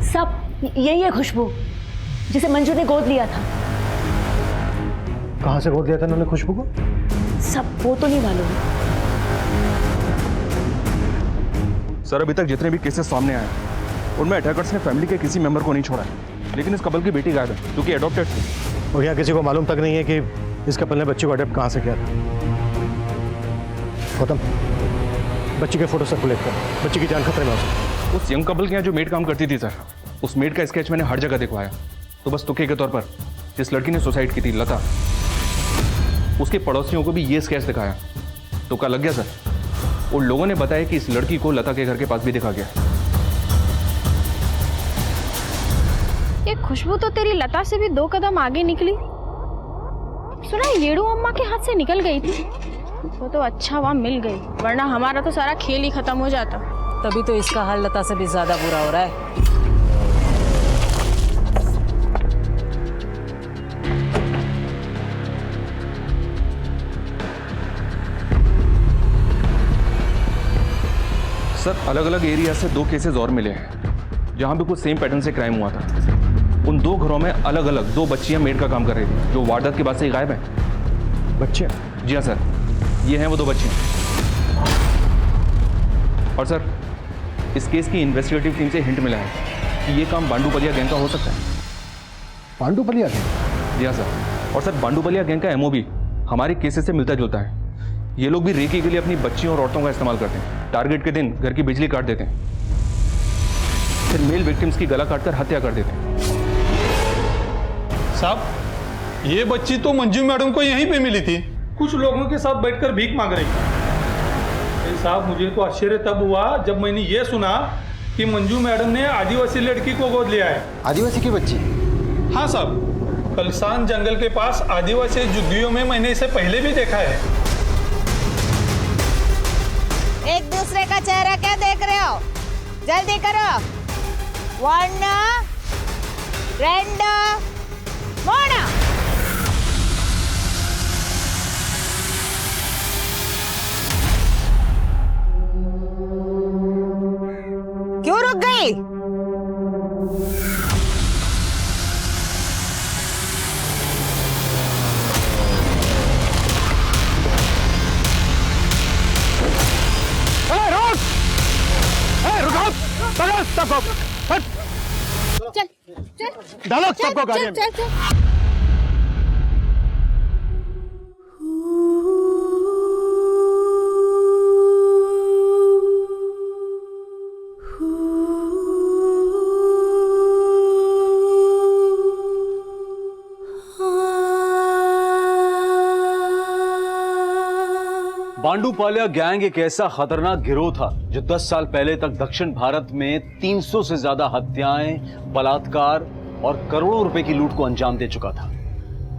सब यही है खुशबू, जिसे मंजू ने गोद लिया था। कहाँ से गोद लिया था उन्होंने खुशबू को? सब वो तो नहीं मालूम। सर, अभी तक जितने भी केसेस सामने आए उनमें अटैकर्स ने फैमिली के किसी मेंबर को नहीं छोड़ा है, लेकिन इस कपल की बेटी गायब है, क्योंकि अडॉप्टेड थी। और यहाँ किसी को मालूम तक नहीं है कि इस कपल ने बच्चे को अडॉप्ट कहाँ से किया था। गौतम, बच्ची के फोटो सर्कुलेट कर, बच्ची की जान खतरे में हो सकती है। उस यंग कपल के यहाँ जो मेड काम करती थी सर, उस मेड का स्केच मैंने हर जगह दिखवाया। तो बस तुक्के के तौर पर जिस लड़की ने सुसाइड की थी, लता, उसके पड़ोसियों को भी ये स्केच दिखाया। तुक्का लग गया सर। उन लोगों ने बताया कि इस लड़की को लता के घर के पास भी दिखा गया। ये खुशबू तो तेरी लता से भी 2 कदम आगे निकली। सुना येड़ू अम्मा के हाथ से निकल गई थी, वो तो अच्छा वहाँ मिल गई, वरना हमारा तो सारा खेल ही खत्म हो जाता। तभी तो इसका हाल लता से भी ज्यादा बुरा हो रहा है। सर, अलग अलग एरिया से 2 केसेस और मिले हैं जहां पे कुछ सेम पैटर्न से क्राइम हुआ था। उन 2 घरों में अलग अलग 2 बच्चियां मेड का काम कर रही थी, जो वारदात के बाद से ही गायब है। बच्चियां? जी हाँ सर, ये हैं वो 2 बच्चियां। और सर, इस केस की इन्वेस्टिगेटिव टीम से हिंट मिला है कि ये काम बांडूपलिया गैंग का हो सकता है। बांडूपलिया गैंग? जी हाँ सर। और सर, बांडूपलिया गैंग का एमओ भी हमारे केसेस से मिलता जुलता है। ये लोग भी रेकी के लिए अपनी बच्चियों और औरतों का इस्तेमाल करते हैं। टारगेट के दिन घर की बिजली काट देते हैं, फिर मेल विक्टिम्स की गला काटकर हत्या कर देते हैं। साहब, ये बच्ची तो मंजू मैडम को यहीं पे मिली थी, कुछ लोगों के साथ बैठकर भीख मांग रही थी। साहब, मुझे तो आश्चर्य तब हुआ जब मैंने ये सुना कि मंजू मैडम ने आदिवासी लड़की को गोद लिया है। आदिवासी की बच्ची? हाँ साहब, कलसान जंगल के पास आदिवासी झुग्गियों में मैंने इसे पहले भी देखा है। एक दूसरे का चेहरा क्या देख रहे हो? जल्दी करो। 1 2 3 क्यों रुक गई? चल चल डालो सबको गाड़ी में। चल चल बांडूपाल्या गैंग एक ऐसा खतरनाक गिरोह था जो 10 साल पहले तक दक्षिण भारत में 300 से ज्यादा हत्याएं, बलात्कार और करोड़ों रुपए की लूट को अंजाम दे चुका था।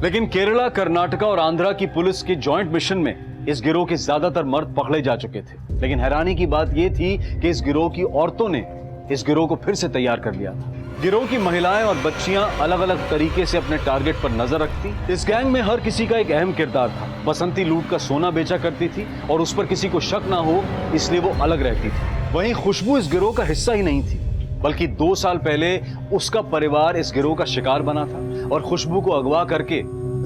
लेकिन केरला, कर्नाटका और आंध्रा की पुलिस के जॉइंट मिशन में इस गिरोह के ज्यादातर मर्द पकड़े जा चुके थे। लेकिन हैरानी की बात यह थी कि इस गिरोह की औरतों ने इस गिरोह को फिर से तैयार कर लिया था। गिरोह की महिलाएं और बच्चियां अलग अलग तरीके से अपने टारगेट पर नजर रखती। इस गैंग में हर किसी का एक अहम किरदार था। बसंती लूट का सोना बेचा करती थी और उस पर किसी को शक ना हो इसलिए वो अलग रहती थी। वहीं खुशबू इस गिरोह का हिस्सा ही नहीं थी, बल्कि 2 साल पहले उसका परिवार इस गिरोह का शिकार बना था और खुशबू को अगवा करके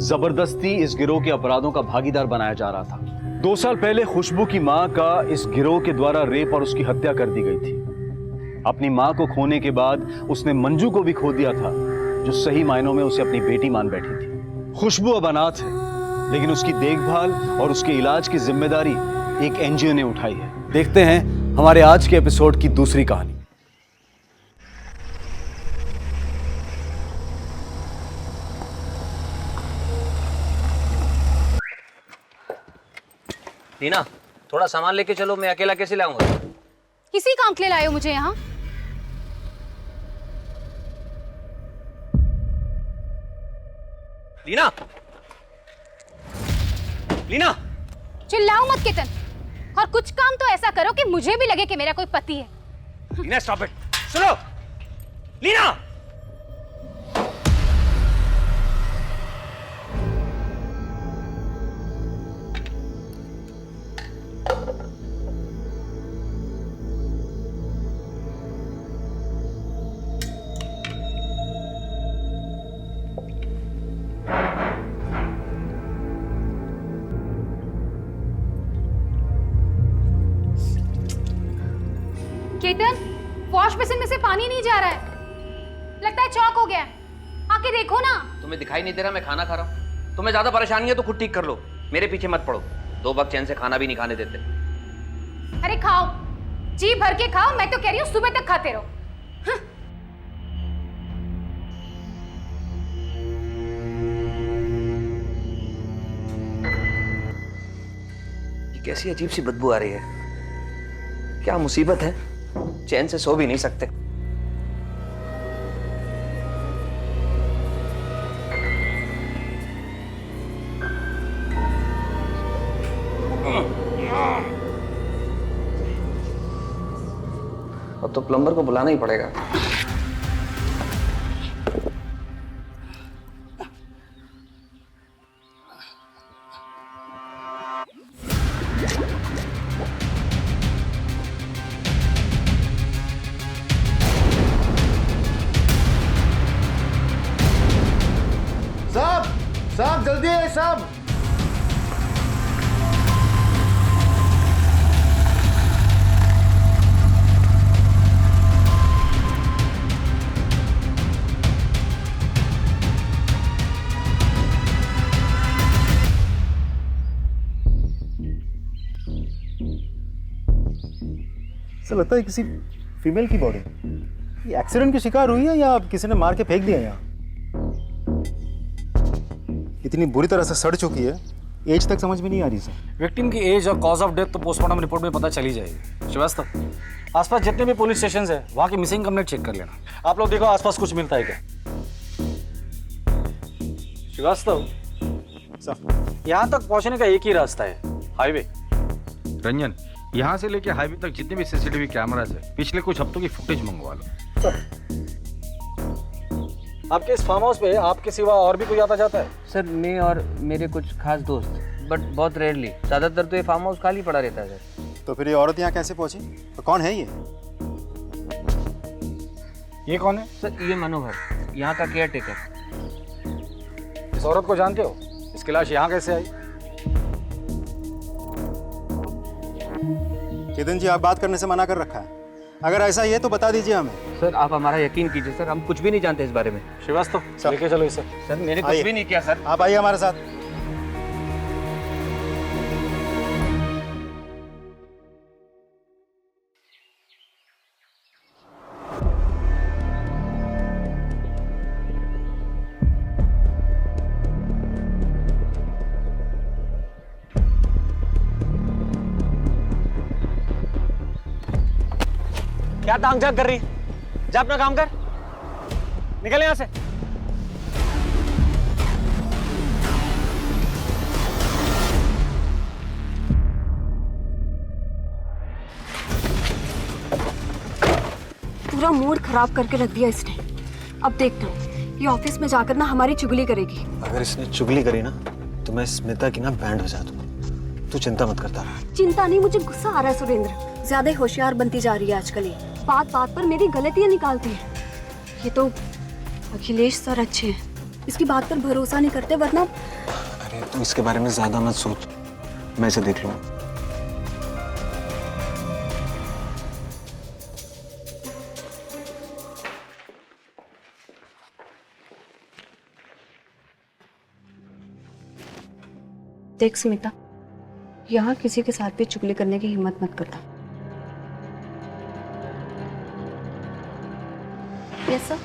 जबरदस्ती इस गिरोह के अपराधों का भागीदार बनाया जा रहा था। 2 साल पहले खुशबू की मां का इस गिरोह के द्वारा रेप और उसकी हत्या कर दी गई थी। अपनी मां को खोने के बाद उसने मंजू को भी खो दिया था, जो सही मायनों में उसे अपनी बेटी मान बैठी थी। खुशबू अब अनाथ है, लेकिन उसकी देखभाल और उसके इलाज की जिम्मेदारी एक एनजीओ ने उठाई है। देखते हैं हमारे आज के एपिसोड की दूसरी कहानी। टीना, थोड़ा सामान लेके चलो, मैं अकेला कैसे लाऊंगा? किसी काम के लिए लाए हो मुझे यहाँ? लीना, लीना, चिल्लाओ मत कितन, और कुछ काम तो ऐसा करो कि मुझे भी लगे कि मेरा कोई पति है। लीना स्टॉप इट, सुनो, लीना। केतन, वॉश बेसिन में से पानी नहीं जा रहा है, लगता है चौक हो गया है। आके देखो ना। तुम्हें दिखाई नहीं दे रहा मैं खाना खा रहा हूँ? तुम्हें ज्यादा परेशानी है तो खुद ठीक कर लो, मेरे पीछे मत पड़ो। 2 वक्त चैन से खाना भी नहीं खाने देते। अरे खाओ, जी भर के खाओ, मैं तो कह रही हूँ सुबह तक खाते रहो। ये कैसी अजीब सी बदबू आ रही है, क्या मुसीबत है? चैन से सो भी नहीं सकते। अब तो प्लम्बर को बुलाना ही पड़ेगा। साहब जल्दी है साहब। ऐसा लगता है किसी फीमेल की बॉडी ये एक्सीडेंट की शिकार हुई है या किसी ने मार के फेंक दिया यहाँ। इतनी बुरी तरह से सड़ चुकी है, एज तक समझ में नहीं आ रही सर। विक्टिम की एज और कॉज ऑफ डेथ तो पोस्टमार्टम रिपोर्ट में पता चली जाएगी। श्रीवास्तव, आसपास जितने भी पुलिस स्टेशन है वहाँ की मिसिंग कंप्लेंट चेक कर लेना। आप लोग देखो आसपास कुछ मिलता है क्या। श्रीवास्तव सर, यहाँ तक पहुँचने का एक ही रास्ता है, हाईवे। रंजन, यहाँ से लेके हाईवे तक जितने भी सीसीटीवी कैमराज है पिछले कुछ हफ्तों की फुटेज मंगवा लो। सर, आपके इस फार्म हाउस पे आपके सिवा और भी कोई आता जाता है? सर मैं और मेरे कुछ खास दोस्त, बट बहुत रेयरली। ज़्यादातर तो ये फार्म हाउस खाली पड़ा रहता है सर। तो फिर ये औरत यहाँ कैसे पहुंची? तो कौन है ये कौन है? सर ये मनोहर, यहाँ का केयर टेकर। इस औरत को जानते हो? इसकी लाश यहाँ कैसे आई? चेतन जी, आप बात करने से मना कर रखा है। अगर ऐसा ही है तो बता दीजिए हमें। सर आप हमारा यकीन कीजिए सर, हम कुछ भी नहीं जानते इस बारे में। श्रीवास्तव, लेके चलो इसे। सर मैंने कुछ भी नहीं किया सर। आप आइए हमारे साथ। क्या तांग झांक कर रही? जा अपना काम कर, निकल यहां से। पूरा मूड खराब करके रख दिया इसने। अब देखना, ये ऑफिस में जाकर ना हमारी चुगली करेगी। अगर इसने चुगली करी ना तो मैं स्मिता की ना बैंड बजा दूंगा। तू चिंता मत करता रहा। चिंता नहीं, मुझे गुस्सा आ रहा है सुरेंद्र। ज्यादा होशियार बनती जा रही है आजकल ये। बात बात पर मेरी गलतियां निकालती है। ये तो अखिलेश सर अच्छे हैं, इसकी बात पर भरोसा नहीं करते, वरना। अरे तू इसके बारे में ज्यादा मत सोच, मैं इसे देख लूंगा। देख स्मिता, यहाँ किसी के साथ भी चुगली करने की हिम्मत मत करना। Yes sir.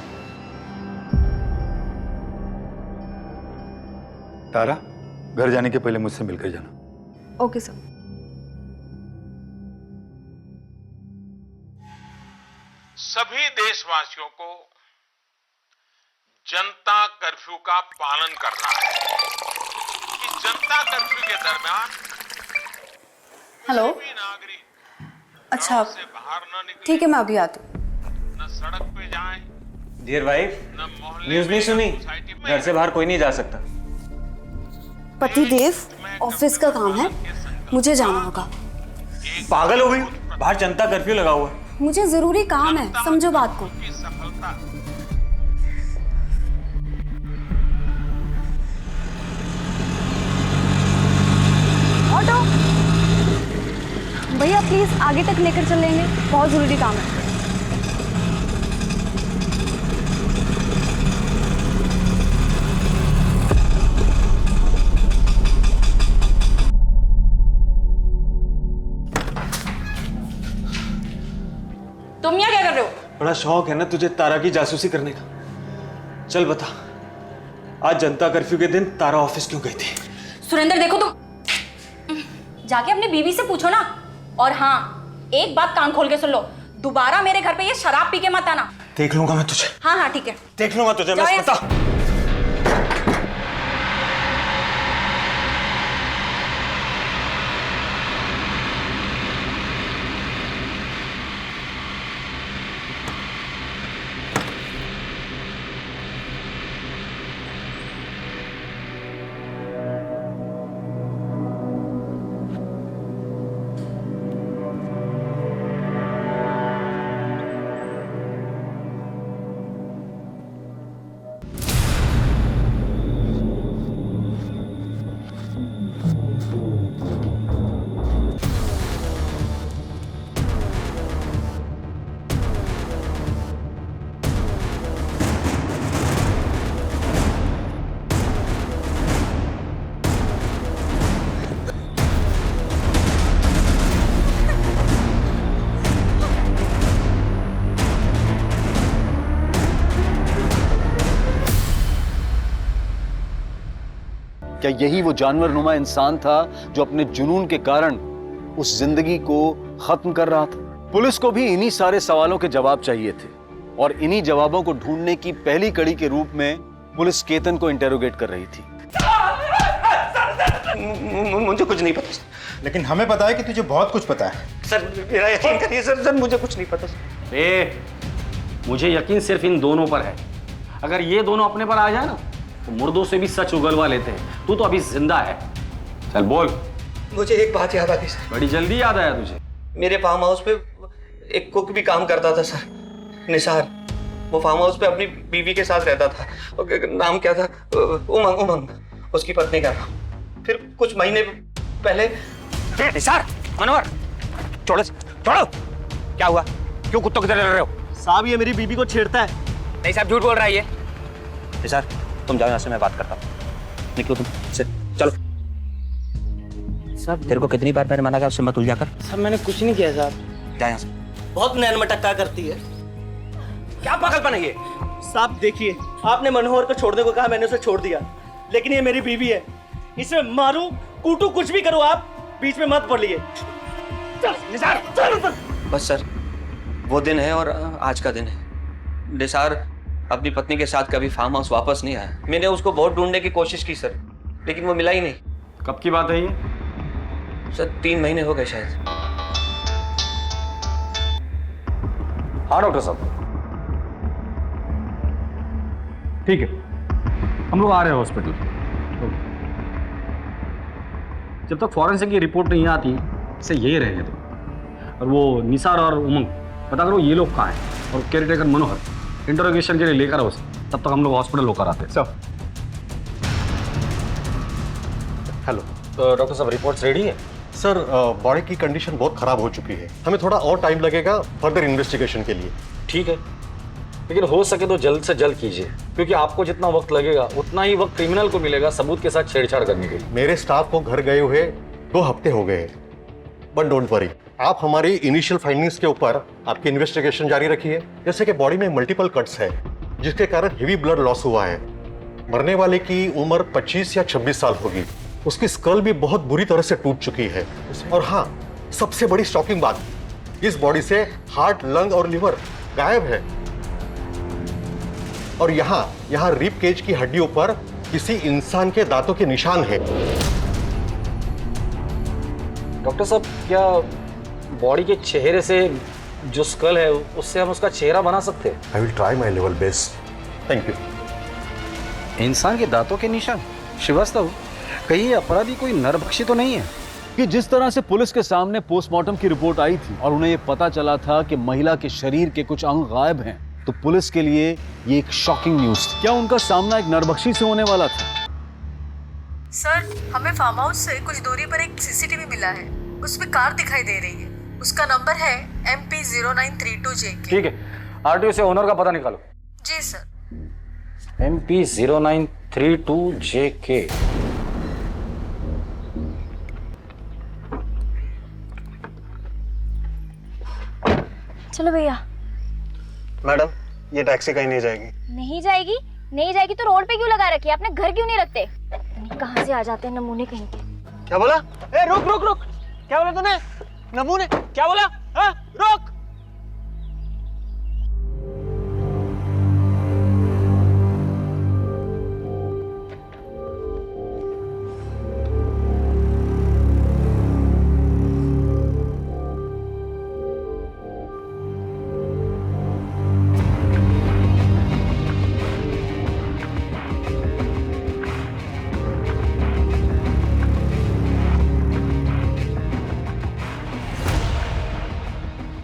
तारा, घर जाने के पहले मुझसे मिलकर जाना। Okay sir. सभी देशवासियों को जनता कर्फ्यू का पालन करना है। कि जनता कर्फ्यू के दरमियान हेलो। अच्छा ठीक है, मैं अभी आती हूँ। सड़क पे जाएं, डियर वाइफ, न्यूज़ नहीं सुनी? घर से बाहर कोई नहीं जा सकता। पति देव, ऑफिस का काम है, मुझे जाना होगा। पागल हो गई? बाहर जनता कर्फ्यू लगा हुआ है। मुझे जरूरी काम है, समझो बात को। ऑटो भैया प्लीज आगे तक लेकर चलेंगे, बहुत जरूरी काम है। तुम यहाँ क्या कर रहे हो? बड़ा शौक है ना तुझे तारा की जासूसी करने का। चल बता, आज जनता कर्फ्यू के दिन तारा ऑफिस क्यों गई थी? सुरेंद्र देखो, तुम जाके अपनी बीवी से पूछो ना। और हाँ, एक बात कान खोल के सुन लो, दोबारा मेरे घर पे ये शराब पी के मत आना। देख लूंगा मैं तुझे। हाँ हाँ ठीक है, देख लूंगा तुझे मैं। बता। क्या यही वो जानवरनुमा इंसान था जो अपने जुनून के कारण उस जिंदगी को खत्म कर रहा था? पुलिस को भी इन्हीं सारे सवालों के जवाब चाहिए थे और इन्हीं जवाबों को ढूंढने की पहली कड़ी के रूप में पुलिस केतन को इंटेरोगेट कर रही थी। मुझे कुछ नहीं पता सर। लेकिन हमें पता है कि तुझे बहुत कुछ पता है। सर मेरा यकीन करिए सर, मुझे कुछ नहीं पता सर। मुझे यकीन सिर्फ इन दोनों पर है। अगर ये दोनों अपने पर आ जाए ना तो मुर्दों से भी सच उगलवा लेते हैं। तू तो अभी जिंदा है। चल बोल। मुझे एक बात याद आ गई सर। बड़ी जल्दी याद आया तुझे? मेरे फार्म हाउस पे एक कुक भी काम करता था सर, निसार। वो फार्म हाउस पे अपनी बीवी के साथ रहता था। नाम क्या था? उमंग, उसकी पत्नी का नाम। फिर कुछ महीने पहले निसार, मनोहर, छोड़ो छोड़ो। क्या हुआ? क्यों कुत्तों की तरह लड़ रहे हो? साहब ये मेरी बीबी को छेड़ता है। नहीं साहब, झूठ बोल रहा है ये। निसार तुम जाओ यहाँ से, मैं बात करता हूँ। निकलो तुम से, चलो। साहब तेरे को कितनी बार मैंने मना किया उससे मत उलझा कर। साहब मैंने कुछ नहीं किया साहब। जा यहाँ से। बहुत नैन मटक्का करती है। क्या पागलपन है ये? साहब देखिए, आपने मनोहर को छोड़ने को कहा, मैंने उसे छोड़ दिया, लेकिन ये मेरी बीवी है। इसे मारूं, कूटू, कुछ भी करो, आप बीच में मत पड़िए। बस सर, वो दिन है और आज का दिन है। निसार अपनी पत्नी के साथ कभी फार्म हाउस वापस नहीं आया। मैंने उसको बहुत ढूंढने की कोशिश की सर, लेकिन वो मिला ही नहीं। कब की बात है ये? सर 3 महीने हो गए शायद। हाँ डॉक्टर साहब, ठीक है, हम लोग आ रहे हैं हॉस्पिटल। जब तक फॉरेंसिक की रिपोर्ट नहीं आती इसे यही रहने दो। और वो निसार और उमंग पता करो ये लोग कहाँ हैं, और केयरटेकर मनोहर इंटरोगेशन के लिए लेकर आओ। तब तक हम लोग हॉस्पिटल होकर आते हैं। सर हेलो डॉक्टर साहब, रिपोर्ट्स रेडी है? सर बॉडी की कंडीशन बहुत खराब हो चुकी है। हमें थोड़ा और टाइम लगेगा फर्दर इन्वेस्टिगेशन के लिए। ठीक है, लेकिन हो सके तो जल्द से जल्द कीजिए, क्योंकि आपको जितना वक्त लगेगा उतना ही वक्त क्रिमिनल को मिलेगा सबूत के साथ छेड़छाड़ करने के लिए। मेरे स्टाफ को घर गए हुए 2 हफ्ते हो गए, बट डोंट वरी, आप हमारी इनिशियल फाइंडिंग्स के ऊपर आपकी इन्वेस्टिगेशन जारी रखिए। जैसे कि बॉडी में मल्टीपल कट्स है, जिसके कारण हेवी ब्लड लॉस हुआ है। मरने वाले की उम्र 25 या 26 साल होगी। उसकी स्कल भी बहुत बुरी तरह से टूट चुकी है। और हाँ, सबसे बड़ी शॉकिंग बात, इस बॉडी से हार्ट, लंग और लिवर गायब है। और यहाँ रिब केज की हड्डियों पर किसी इंसान के दांतों के निशान है। डॉक्टर साहब, क्या बॉडी के चेहरे से जो स्कल है उससे हम उसका चेहरा बना सकते हैं? I will try my level best. Thank you. इंसान के दांतों के निशान? श्रीवास्तव, कहीं अपराधी कोई नरभक्षी तो नहीं है? कि जिस तरह से पुलिस के सामने पोस्टमार्टम की रिपोर्ट आई थी और उन्हें ये पता चला था कि महिला के शरीर के कुछ अंग गायब हैं, तो पुलिस के लिए ये एक शॉकिंग न्यूज थी। क्या उनका सामना एक नरभक्षी से होने वाला था? सर, हमें फार्म हाउस से कुछ दूरी पर एक सीसीटीवी मिला है। उसमें कार दिखाई दे रही है। उसका नंबर है MP0932JK। ठीक है, आरटीओ से ओनर का पता निकालो। जी सर। MP0932JK। चलो भैया। मैडम ये टैक्सी कहीं नहीं जाएगी। नहीं जाएगी? नहीं जाएगी तो रोड पे क्यों लगा रखी है? अपने घर क्यों नहीं रखते? कहाँ से आ जाते हैं नमूने कहीं के। क्या बोला? ए रुक रुक रुक, क्या बोला तूने? नमूने क्या बोला? हाँ रुक।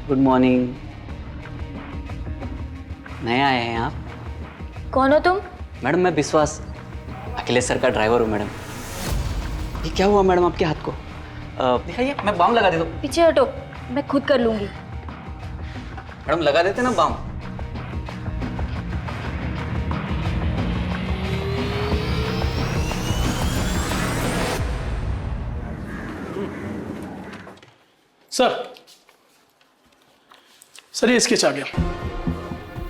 Good morning. नए आए हैं आप? कौन हो तुम? मैडम मैं विश्वास, अखिलेश सर का ड्राइवर हूँ मैडम। ये क्या हुआ मैडम आपके हाथ को? दिखाइए, मैं बाम लगा देता हूँ। पीछे हटो, मैं खुद कर लूंगी। मैडम लगा देते ना बाम। सर ये स्केच आ गया।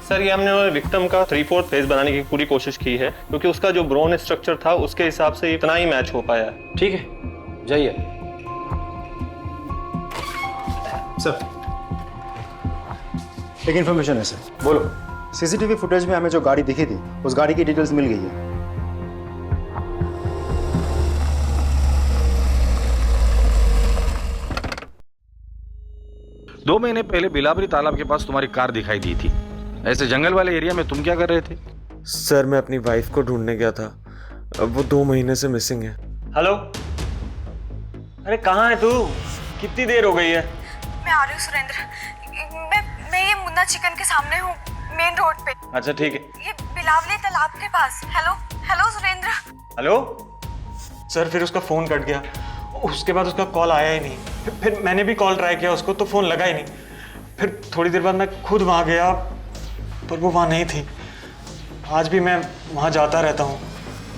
सर ये हमने विक्टिम का 3/4 फेस बनाने की पूरी कोशिश की है, क्योंकि उसका जो ब्रोन स्ट्रक्चर था उसके हिसाब से इतना ही मैच हो पाया। ठीक है, जाइए। सर एक इन्फॉर्मेशन है सर। बोलो। सीसीटीवी फुटेज में हमें जो गाड़ी दिखी थी उस गाड़ी की डिटेल्स मिल गई है। 2 महीने पहले बिलावरी तालाब के पास तुम्हारी कार दिखाई दी थी। ऐसे जंगल वाले एरिया में तुम क्या कर रहे थे? सर मैं अपनी वाइफ को ढूंढने गया था, अब वो 2 महीने से मिसिंग है। हेलो, अरे कहाँ है तू? कितनी देर हो गई है? मैं आ रही हूँ सुरेंद्र। मैं ये मुन्ना चिकन के सामने हूँ, मेन रोड पे। अच्छा ठीक है। ये बिलावली तालाब के पास। Hello hello Surendra. Hello sir, फिर उसका फोन कट गया, उसके बाद उसका कॉल आया ही नहीं। फिर मैंने भी कॉल ट्राई किया उसको तो फोन लगा ही नहीं। फिर थोड़ी देर बाद मैं खुद वहाँ गया पर वो वहाँ नहीं थी। आज भी मैं वहाँ जाता रहता हूँ।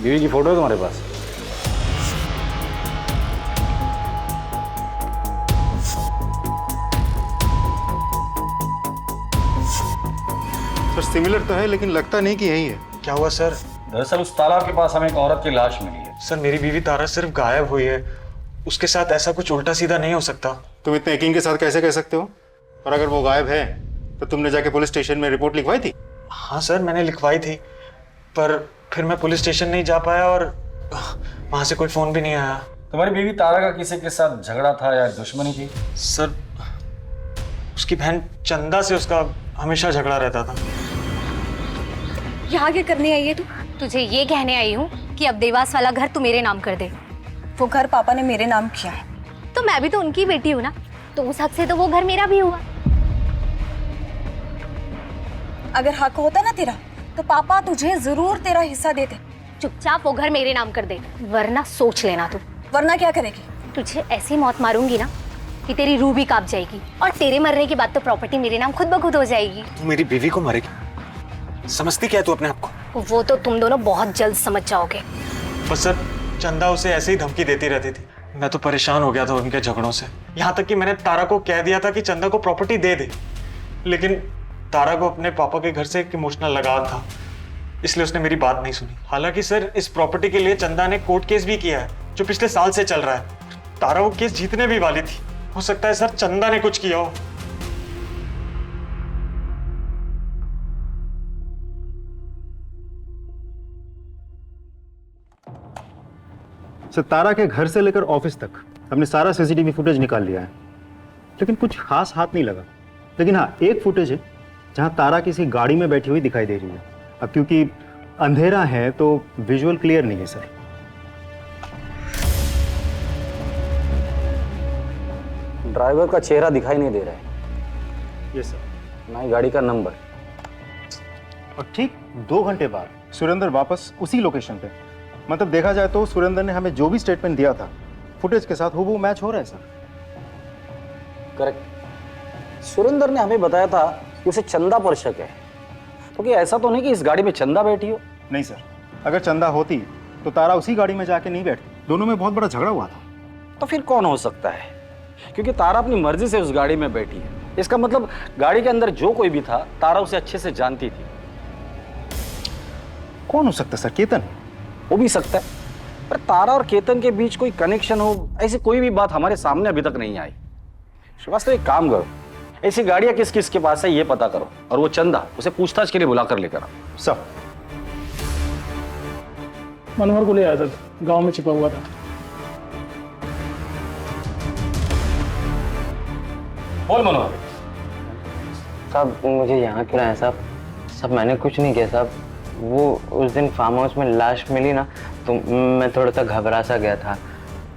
बीवी की फोटो है तुम्हारे पास? सर सिमिलर तो है लेकिन लगता नहीं कि यही है। क्या हुआ सर? दरअसल उस तालाब के पास हमें एक औरत की लाश मिली है। सर मेरी बीवी तारा सिर्फ गायब हुई है, उसके साथ ऐसा कुछ उल्टा सीधा नहीं हो सकता। तुम इतने यकीन के साथ कैसे कह सकते हो? और अगर वो गायब है तो तुमने जाके पुलिस स्टेशन में रिपोर्ट लिखवाई थी? हाँ सर मैंने लिखवाई थी, पर फिर मैं पुलिस स्टेशन नहीं जा पाया और वहाँ से कोई फोन भी नहीं आया। तुम्हारी बीवी तारा का किसी के साथ झगड़ा था या दुश्मनी थी? सर उसकी बहन चंदा से उसका हमेशा झगड़ा रहता था। यहाँ क्या करने आई है तू? तुझे ये कहने आई हूँ कि अब देवास वाला घर तू मेरे नाम कर दे। वो घर पापा ने मेरे नाम किया है। तो मैं भी तो उनकी बेटी हूँ ना, तो उस हक से तो वो घर मेरा भी हुआ। अगर हक होता ना तेरा तो पापा तुझे जरूर तेरा हिस्सा देते। चुपचाप वो घर मेरे नाम कर दे, वरना सोच लेना तू। वरना क्या करेगी? तुझे ऐसी मौत मारूंगी ना कि तेरी रूह भी कांप जाएगी, और तेरे मरने के बाद तो प्रॉपर्टी मेरे नाम खुद ब खुद हो जाएगी। तू मेरी बीवी को मारेगी? समझती क्या है तू अपने आप को? वो तो तुम दोनों बहुत जल्द समझ जाओगे। बस सर चंदा उसे ऐसे ही धमकी देती रहती थी। मैं तो परेशान हो गया था उनके झगड़ों से, यहाँ तक कि मैंने तारा को कह दिया था कि चंदा को प्रॉपर्टी दे दे, लेकिन तारा को अपने पापा के घर से एक इमोशनल लगाव था, इसलिए उसने मेरी बात नहीं सुनी। हालांकि सर इस प्रॉपर्टी के लिए चंदा ने कोर्ट केस भी किया है जो पिछले साल से चल रहा है। तारा वो केस जीतने भी वाली थी। हो सकता है सर चंदा ने कुछ किया हो। सर तारा के घर से लेकर ऑफिस तक हमने सारा सीसीटीवी फुटेज निकाल लिया है, लेकिन कुछ खास हाथ नहीं लगा। लेकिन हाँ एक फुटेज है जहां तारा किसी गाड़ी में बैठी हुई दिखाई दे रही है। अब क्योंकि अंधेरा है तो विजुअल क्लियर नहीं है सर। ड्राइवर का चेहरा दिखाई नहीं दे रहा है। Yes sir. ना ही गाड़ी का नंबर। और ठीक 2 घंटे बाद सुरेंद्र वापस उसी लोकेशन पे। मतलब देखा जाए तो सुरेंद्र ने हमें जो भी स्टेटमेंट दिया था फुटेज के साथ हूबहू मैच हो रहा है सर। करेक्ट। सुरेंद्र ने हमें बताया था कि उसे चंदा पर शक है, तो क्या ऐसा तो नहीं कि इस गाड़ी में चंदा बैठी हो? नहीं सर, अगर चंदा होती तो तारा उसी गाड़ी में जाके नहीं बैठती। दोनों में बहुत बड़ा झगड़ा हुआ था। तो फिर कौन हो सकता है? क्योंकि तारा अपनी मर्जी से उस गाड़ी में बैठी है, इसका मतलब गाड़ी के अंदर जो कोई भी था तारा उसे अच्छे से जानती थी। कौन हो सकता सर? केतन हो भी सकता है, पर तारा और केतन के बीच कोई कनेक्शन हो ऐसी कोई भी बात हमारे सामने अभी तक नहीं आई। श्रीवास्तव एक काम करो, ऐसी गाड़ियां किस किस के पास है ये पता करो, और वो चंदा उसे पूछताछ के लिए बुलाकर लेकर आओ। सब मनोहर को ले आया था, गांव में छिपा हुआ था। बोल मनोहर। साहब मुझे यहाँ क्यों लाया साहब? साहब मैंने कुछ नहीं किया साहब। वो उस दिन फार्म हाउस में लाश मिली ना, तो मैं थोड़ा सा घबरा सा गया था,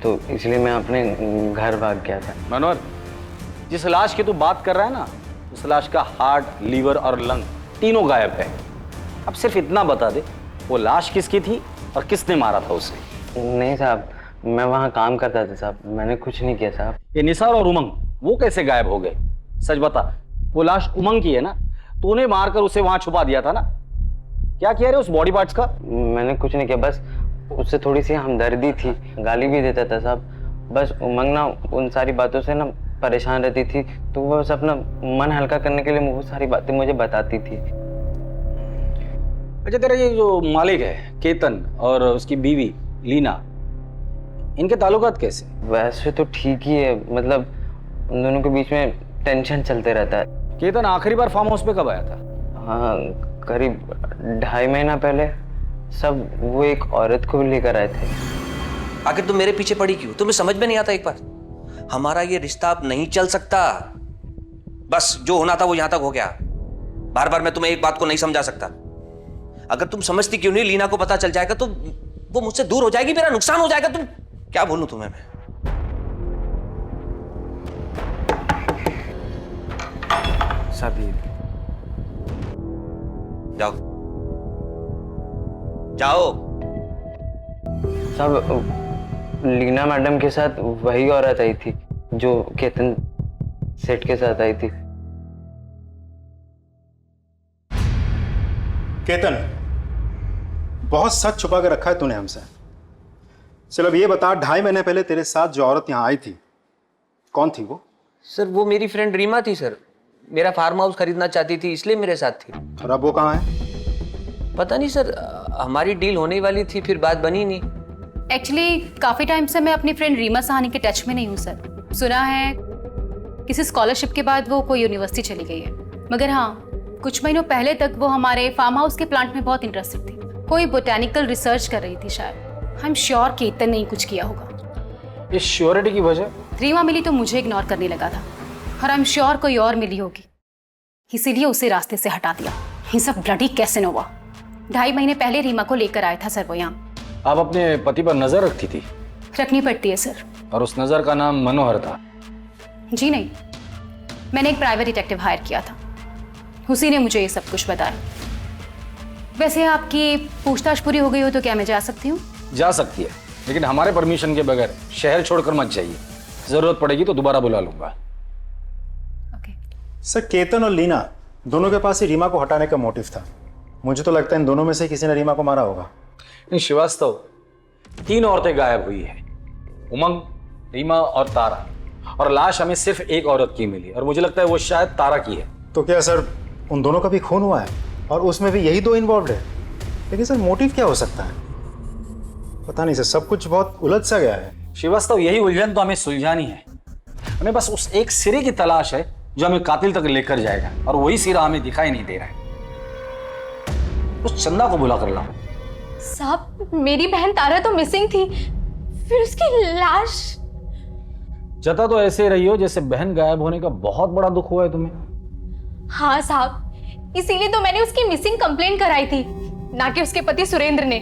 तो इसलिए मैं अपने घर भाग गया था। मनोहर, जिस लाश की तू बात कर रहा है ना, उस लाश का हार्ट, लीवर और लंग तीनों गायब है। अब सिर्फ इतना बता दे, वो लाश किसकी थी और किसने मारा था उसे? नहीं साहब, मैं वहाँ काम करता था साहब, मैंने कुछ नहीं किया साहब। ये निसार और उमंग वो कैसे गायब हो गए? सच बता, वो लाश उमंग की है ना? तूने मारकर उसे वहां छुपा दिया था ना? क्या किया रे उस बॉडी पार्ट्स का? मैंने कुछ नहीं किया, बस उससे थोड़ी सी हमदर्दी थी, गाली भी देता था साहब। बस उमंग ना उन सारी बातों से ना परेशान रहती थी, तो वो बस अपना मन हल्का करने के लिए वो सारी बातें मुझे बताती थी। अच्छा, तेरा ये जो मालिक है केतन और उसकी बीवी लीना, इनके ताल्लुकात कैसे? वैसे तो ठीक ही है, मतलब उन दोनों के बीच में टेंशन चलते रहता है। केतन आखिरी बार फार्म हाउस पे कब आया था? हाँ, करीब 2.5 महीना पहले। सब वो एक औरत को लेकर आए थे। आखिर तुम मेरे पीछे पड़ी क्यों? तुम्हें समझ में नहीं आता एक बार? हमारा ये रिश्ता अब नहीं चल सकता। बस जो होना था वो यहां तक हो गया। बार बार मैं तुम्हें एक बात को नहीं समझा सकता। अगर तुम समझती क्यों नहीं, लीना को पता चल जाएगा तो वो मुझसे दूर हो जाएगी, मेरा नुकसान हो जाएगा। तुम क्या बोलूं तुम्हें मैं। साबिर, जाओ जाओ। साहब लीना मैडम के साथ वही औरत आई थी जो केतन सेठ के साथ आई थी। केतन, बहुत सच छुपा के रखा है तूने हमसे। चल अब ये बता, 2.5 महीने पहले तेरे साथ जो औरत यहाँ आई थी, कौन थी वो? सर वो मेरी फ्रेंड रीमा थी सर। मेरा फार्म हाउस खरीदना चाहती थी इसलिए मेरे साथ थी। और अब वो कहाँ है? पता नहीं सर, हमारी डील होने वाली थी फिर बात बनी नहीं। एक्चुअली काफ़ी टाइम से मैं अपनी फ्रेंड रीमा सहानी के टच में नहीं हूँ सर। सुना है किसी स्कॉलरशिप के बाद वो कोई यूनिवर्सिटी चली गई है, मगर हाँ कुछ महीनों पहले तक वो हमारे फार्म हाउस के प्लांट में बहुत इंटरेस्टेड थी। कोई बोटेनिकल रिसर्च कर रही थी शायद। आई एम श्योर केतन ने कुछ किया होगा। इस श्योरिटी की वजह? रीमा मिली तो मुझे इग्नोर करने लगा था और आई एम श्योर कोई और मिली होगी, इसीलिए उसे रास्ते से हटा दिया। ये सब ब्लडी कैसेनोवा 2.5 महीने पहले रीमा को लेकर आया था सर वो यहाँ। आप अपने पति पर नजर रखती थी? रखनी पड़ती है सर। और उस नजर का नाम मनोहर था? जी नहीं, मैंने एक प्राइवेट डिटेक्टिव हायर किया था, उसी ने मुझे ये सब कुछ बताया। वैसे आपकी पूछताछ पूरी हो गई हो तो क्या मैं जा सकती हूँ? जा सकती है, लेकिन हमारे परमिशन के बगैर शहर छोड़कर मत जाइए। जरूरत पड़ेगी तो दोबारा बुला लूंगा। सर केतन और लीना दोनों के पास ही रीमा को हटाने का मोटिव था। मुझे तो लगता है इन दोनों में से किसी ने रीमा को मारा होगा। नहीं श्रीवास्तव, 3 औरतें गायब हुई है, उमंग, रीमा और तारा, और लाश हमें सिर्फ एक औरत की मिली और मुझे लगता है वो शायद तारा की है। तो क्या सर उन दोनों का भी खून हुआ है और उसमें भी यही 2 इन्वॉल्व है? लेकिन सर मोटिव क्या हो सकता है? पता नहीं सर, सब कुछ बहुत उलझ सा गया है। श्रीवास्तव यही उलझन तो हमें सुलझानी है। हमें बस उस एक सिरे की तलाश है जो हमें कातिल तक लेकर जाएगा, और वही सिरा हमें दिखाई नहीं दे रहा है। उस चंदा को बुला कर लाओ। साहब मेरी बहन तारा तो मिसिंग थी, फिर उसकी लाश। जता तो ऐसे रही हो जैसे बहन गायब होने का बहुत बड़ा दुख हुआ है तुम्हें। हाँ साहब, इसीलिए तो मैंने उसकी मिसिंग कंप्लेंट कराई थी, ना कि उसके पति सुरेंद्र ने।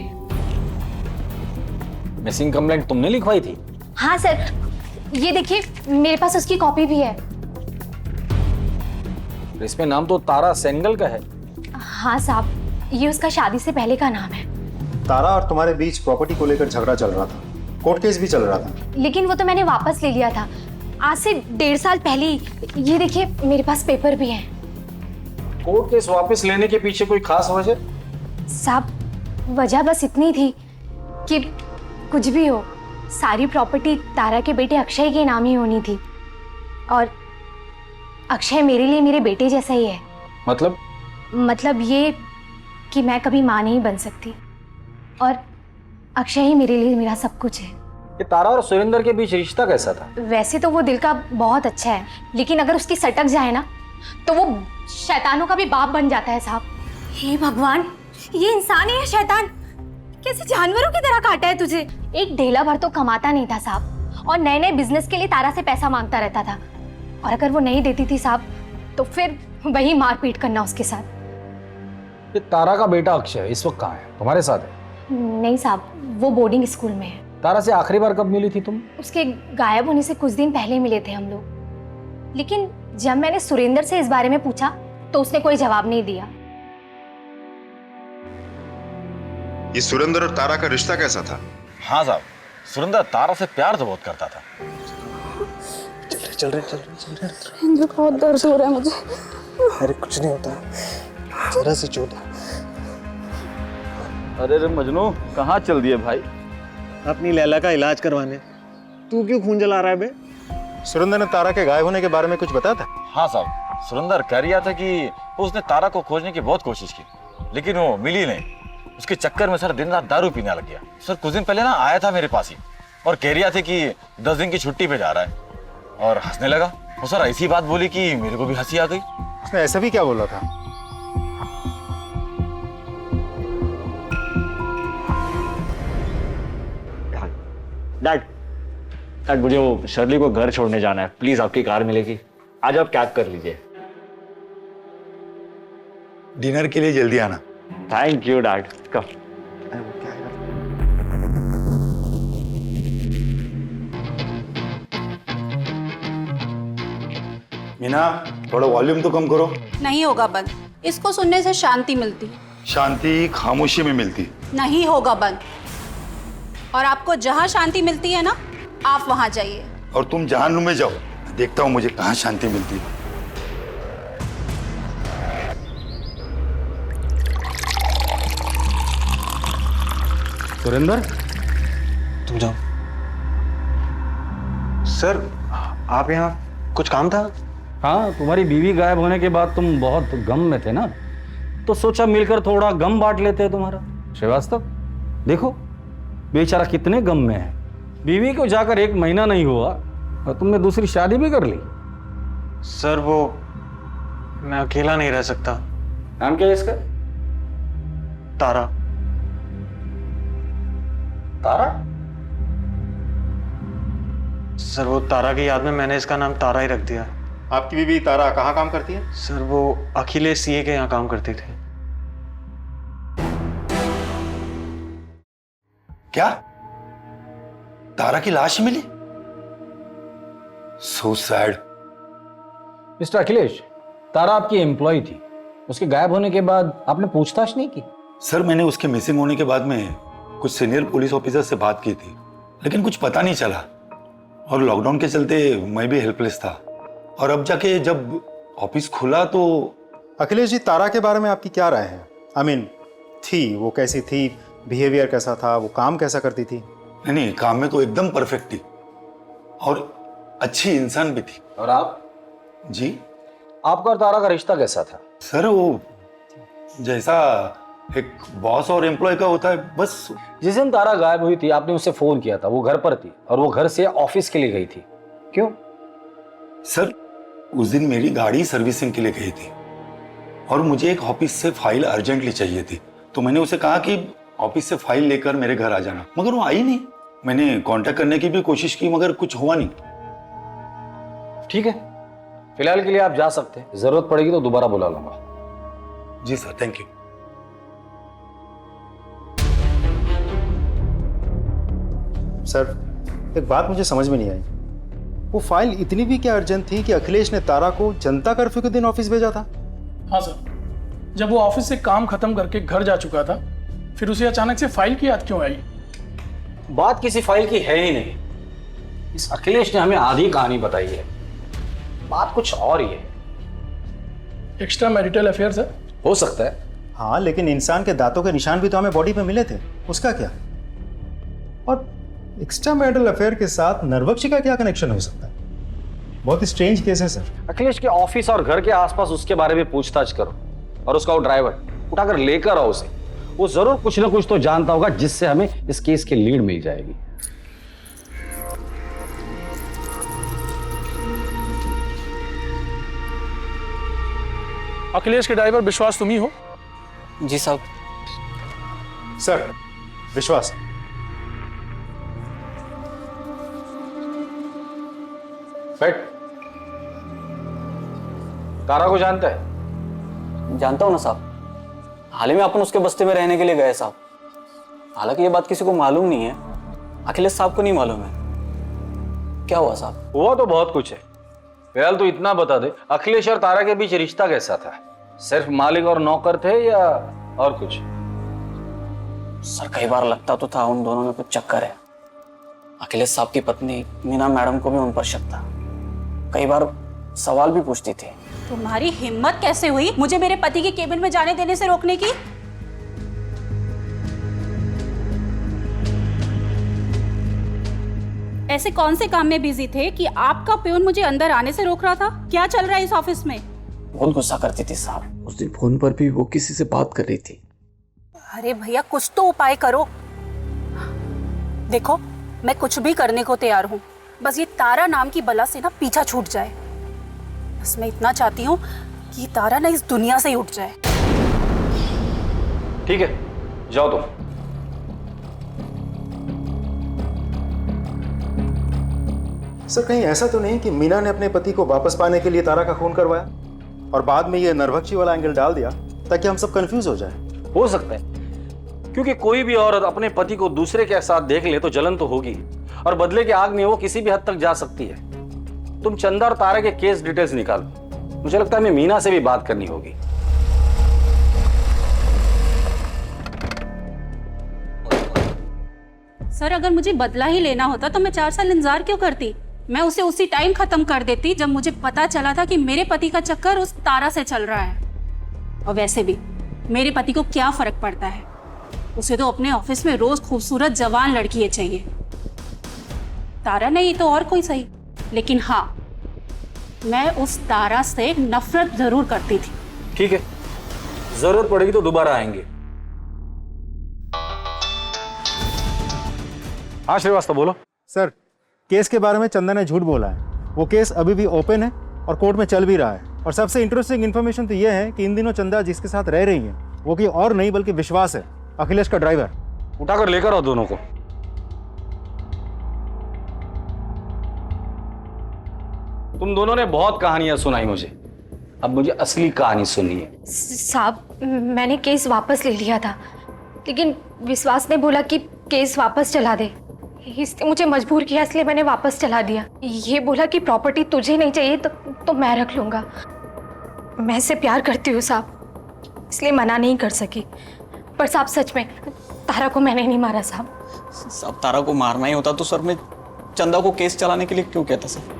मिसिंग कंप्लेंट तुमने लिखवाई थी? हाँ सर, ये देखिए मेरे पास उसकी कॉपी भी है। इसमें नाम तो तारा सेंगल का है। हाँ साहब, ये उसका शादी से पहले का नाम है। तारा और तुम्हारे बीच प्रॉपर्टी को लेकर झगड़ा चल रहा था, कोर्ट केस भी चल रहा था। लेकिन वो तो मैंने वापस ले लिया था आज से 1.5 साल पहले ही। ये देखिए मेरे पास पेपर भी हैं। कोर्ट केस वापस लेने के पीछे कोई खास वजह? साहब वजह बस इतनी थी कि कुछ भी हो, सारी प्रॉपर्टी तारा के बेटे अक्षय के नाम ही होनी थी, और अक्षय मेरे लिए मेरे बेटे जैसा ही है। मतलब ये कि मैं कभी माँ नहीं बन सकती, और अक्षय ही मेरे लिए मेरा सब कुछ है। ये तारा और सुरेंद्र के बीच रिश्ता कैसा था? वैसे तो वो दिल का बहुत अच्छा है, लेकिन अगर उसकी सटक जाए ना तो वो शैतानों का भी बाप बन जाता है साहब। हे भगवान, ये इंसान है या शैतान? कैसे जानवरों की तरह काटा है तुझे? एक ढेला भर तो कमाता नहीं था साहब, और नए नए बिजनेस के लिए तारा से पैसा मांगता रहता था, और अगर वो नहीं देती थी साहब तो फिर वही मारपीट करना उसके साथ। ये तारा का बेटा अक्षय इस वक्त कहाँ है? तुम्हारे साथ है? नहीं साहब, वो बोर्डिंग स्कूल में है। तारा से आखिरी बार कब मिली थी तुम? उसके गायब होने से कुछ दिन पहले मिले थे हम लोग, लेकिन जब मैंने सुरेंद्र से इस बारे में पूछा तो उसने कोई जवाब नहीं दिया। ये सुरेंद्र और तारा का रिश्ता कैसा था? हाँ साहब, सुरेंद्र तारा से प्यार तो बहुत करता था। चल रहे मुझे बहुत दर्द हो रहा है मुझे। अरे कुछ नहीं होता, जरा सी चोट है। अरे मजनू कहाँ चल दिए भाई? अपनी लैला का इलाज करवाने। तू क्यों खून जला रहा है बे? सुरेंद्र ने तारा के गायब होने के बारे में कुछ बताया था? हाँ साहब, सुरेंद्र कह रहा था कि उसने तारा को खोजने की बहुत कोशिश की, लेकिन वो मिली नहीं। उसके चक्कर में सर दिन रात दारू पीने लग गया। सर कुछ दिन पहले ना आया था मेरे पास ही, और कह रहा था कि 10 दिन की छुट्टी पे जा रहा है, और हंसने लगा। वो सर ऐसी बात बोली कि मेरे को भी हंसी आ गई। उसने ऐसा भी क्या बोला था? डैड मुझे वो शर्ली को घर छोड़ने जाना है, प्लीज आपकी कार मिलेगी? आज आप कैब कर लीजिए। डिनर के लिए जल्दी आना। Thank you dad. Come. Meena, थोड़ा वॉल्यूम तो कम करो। नहीं होगा बंद, इसको सुनने से शांति मिलती। शांति खामोशी में मिलती। नहीं होगा बंद। और आपको जहाँ शांति मिलती है ना, आप वहाँ जाइए। और तुम जहानुम में जाओ, देखता हूँ मुझे कहाँ शांति मिलती है। सुरेंद्र, तुम जाओ। सर, आप यहाँ कुछ काम था? हाँ, तुम्हारी बीवी गायब होने के बाद तुम बहुत गम में थे ना, तो सोचा मिलकर थोड़ा गम बांट लेते हैं तुम्हारा। श्रीवास्तव, देखो बेचारा कितने गम में है। बीवी को जाकर 1 महीना नहीं हुआ और तुमने दूसरी शादी भी कर ली। सर, वो मैं अकेला नहीं रह सकता। नाम क्या है इसका? तारा। तारा? सर, वो तारा की याद में मैंने इसका नाम तारा ही रख दिया। आपकी बीवी तारा कहाँ काम करती है? सर, वो अखिलेश सीए के यहाँ काम करते थे। क्या तारा की लाश मिली? So sad. Mister Akhilesh, Tara आपकी एम्प्लॉय थी, उसके गायब होने के बाद आपने पूछताछ नहीं की? सर, मैंने उसके मिसिंग होने के बाद में कुछ सीनियर पुलिस ऑफिसर से बात की थी, लेकिन कुछ पता नहीं चला। और लॉकडाउन के चलते मैं भी हेल्पलेस था। और अब जाके जब ऑफिस खुला तो। अखिलेश जी, तारा के बारे में आपकी क्या राय है? आई मीन, थी वो कैसी थी, बिहेवियर कैसा था, वो काम कैसा करती थी? नहीं, काम में तो एकदम परफेक्ट थी और अच्छी इंसान भी थी। और आप? जी, आपका और तारा का रिश्ता कैसा था? सर, वो जैसा एक बॉस और एम्प्लॉय का होता है, बस। जिस दिन तारा गायब हुई थी आपने उसे फोन किया था, वो घर पर थी और वो घर से ऑफिस के लिए गई थी, क्यों? सर, उस दिन मेरी गाड़ी सर्विसिंग के लिए गई थी और मुझे एक ऑफिस से फाइल अर्जेंटली चाहिए थी, तो मैंने उसे कहा कि ऑफिस से फाइल लेकर मेरे घर आ जाना, मगर वो आई नहीं। मैंने कांटेक्ट करने की भी कोशिश की, मगर कुछ हुआ नहीं। ठीक है, फिलहाल के लिए आप जा सकते हैं, जरूरत पड़ेगी तो दोबारा बुला लूंगा। जी सर, थैंक यू। सर, एक बात मुझे समझ में नहीं आई, वो फाइल इतनी भी क्या अर्जेंट थी कि अखिलेश ने तारा को जनता कर्फ्यू के दिन ऑफिस भेजा था? हाँ सर, जब वो ऑफिस से काम खत्म करके घर जा चुका था, फिर उसे अचानक से फाइल की याद क्यों आई? बात किसी फाइल की है ही नहीं। इस अखिलेश ने हमें आधी कहानी बताई है, बात कुछ और ही है। Extra marital affair sir? हो सकता है। हाँ, लेकिन इंसान के दांतों के निशान भी तो हमें बॉडी पे मिले थे, उसका क्या? और एक्स्ट्रा मैरिटल अफेयर के साथ नरबख्शी का क्या कनेक्शन हो सकता है? बहुत स्ट्रेंज केस है सर। अखिलेश के ऑफिस और घर के आसपास उसके बारे में पूछताछ करो और उसका वो ड्राइवर उठाकर लेकर आओ उसे। वो जरूर कुछ ना कुछ तो जानता होगा जिससे हमें इस केस की लीड मिल जाएगी। अखिलेश के ड्राइवर विश्वास तुम ही हो? जी साहब। सर, विश्वास। बैठ। तारा को जानता है? जानता हूँ ना साहब, हाल ही में अपन उसके बस्ते में रहने के लिए गए साहब। हालांकि ये बात किसी को मालूम नहीं है, अखिलेश साहब को नहीं मालूम है। क्या हुआ साहब? हुआ तो बहुत कुछ है, फिलहाल तो इतना बता दे, अखिलेश और तारा के बीच रिश्ता कैसा था? सिर्फ मालिक और नौकर थे या और कुछ? सर, कई बार लगता तो था उन दोनों में कुछ चक्कर है। अखिलेश साहब की पत्नी मीना मैडम को भी उन पर शक था, कई बार सवाल भी पूछती थी। तुम्हारी हिम्मत कैसे हुई मुझे मेरे पति के केबिन में जाने देने से रोकने की? ऐसे कौन से काम में बिजी थे कि आपका प्यून मुझे अंदर आने से रोक रहा था? क्या चल रहा है इस ऑफिस में? बहुत गुस्सा करती थी साहब। उस दिन फोन पर भी वो किसी से बात कर रही थी। अरे भैया, कुछ तो उपाय करो। देखो, मैं कुछ भी करने को तैयार हूँ, बस ये तारा नाम की बला से ना पीछा छूट जाए। बस मैं इतना चाहती हूँ कि तारा ना इस दुनिया से ही उठ जाए। ठीक है, जाओ तुम। सर, कहीं ऐसा तो नहीं कि मीना ने अपने पति को वापस पाने के लिए तारा का खून करवाया और बाद में ये नरभक्षी वाला एंगल डाल दिया ताकि हम सब कंफ्यूज हो जाए। हो सकता है, क्योंकि कोई भी औरत अपने पति को दूसरे के साथ देख ले तो जलन तो होगी, और बदले की आग में वो किसी भी हद तक जा सकती है। तुम चंदा और तारा के केस डिटेल्स निकालो, मुझे लगता है हमें मीना से भी बात करनी होगी। सर, अगर मुझे बदला ही लेना होता तो मैं 4 साल इंतजार क्यों करती? मैं उसे उसी टाइम खत्म कर देती जब मुझे पता चला था कि मेरे पति का चक्कर उस तारा से चल रहा है। और वैसे भी मेरे पति को क्या फर्क पड़ता है, उसे तो अपने ऑफिस में रोज खूबसूरत जवान लड़की चाहिए। तारा नहीं तो और कोई सही, लेकिन हाँ, मैं उस तारा से नफरत जरूर करती थी। ठीक है, जरूरत पड़ेगी तो दोबारा आएंगे। हाँ श्रीवास्तव, बोलो। सर, केस के बारे में चंदा ने झूठ बोला है। वो केस अभी भी ओपन है और कोर्ट में चल भी रहा है। और सबसे इंटरेस्टिंग इन्फॉर्मेशन तो ये है कि इन दिनों चंदा जिसके साथ रह रही है वो कोई और नहीं बल्कि विश्वास है, अखिलेश का ड्राइवर। उठाकर लेकर आओ दोनों को। तुम दोनों ने बहुत कहानियां सुनाई मुझे, अब मुझे असली कहानी सुननी है। साहब, मैंने केस वापस ले लिया था, लेकिन विश्वास ने बोला कि केस वापस चला दे। इसने मुझे मजबूर किया, इसलिए मैंने वापस चला दिया। ये बोला कि प्रॉपर्टी तुझे नहीं चाहिए तो मैं रख लूंगा। मैं इससे प्यार करती हूँ साहब, इसलिए मना नहीं कर सकी। पर साहब, सच में तारा को मैंने नहीं मारा साहब। तारा को मारना ही होता तो सर मैं चंदा को केस चलाने के लिए क्यों कहता सर?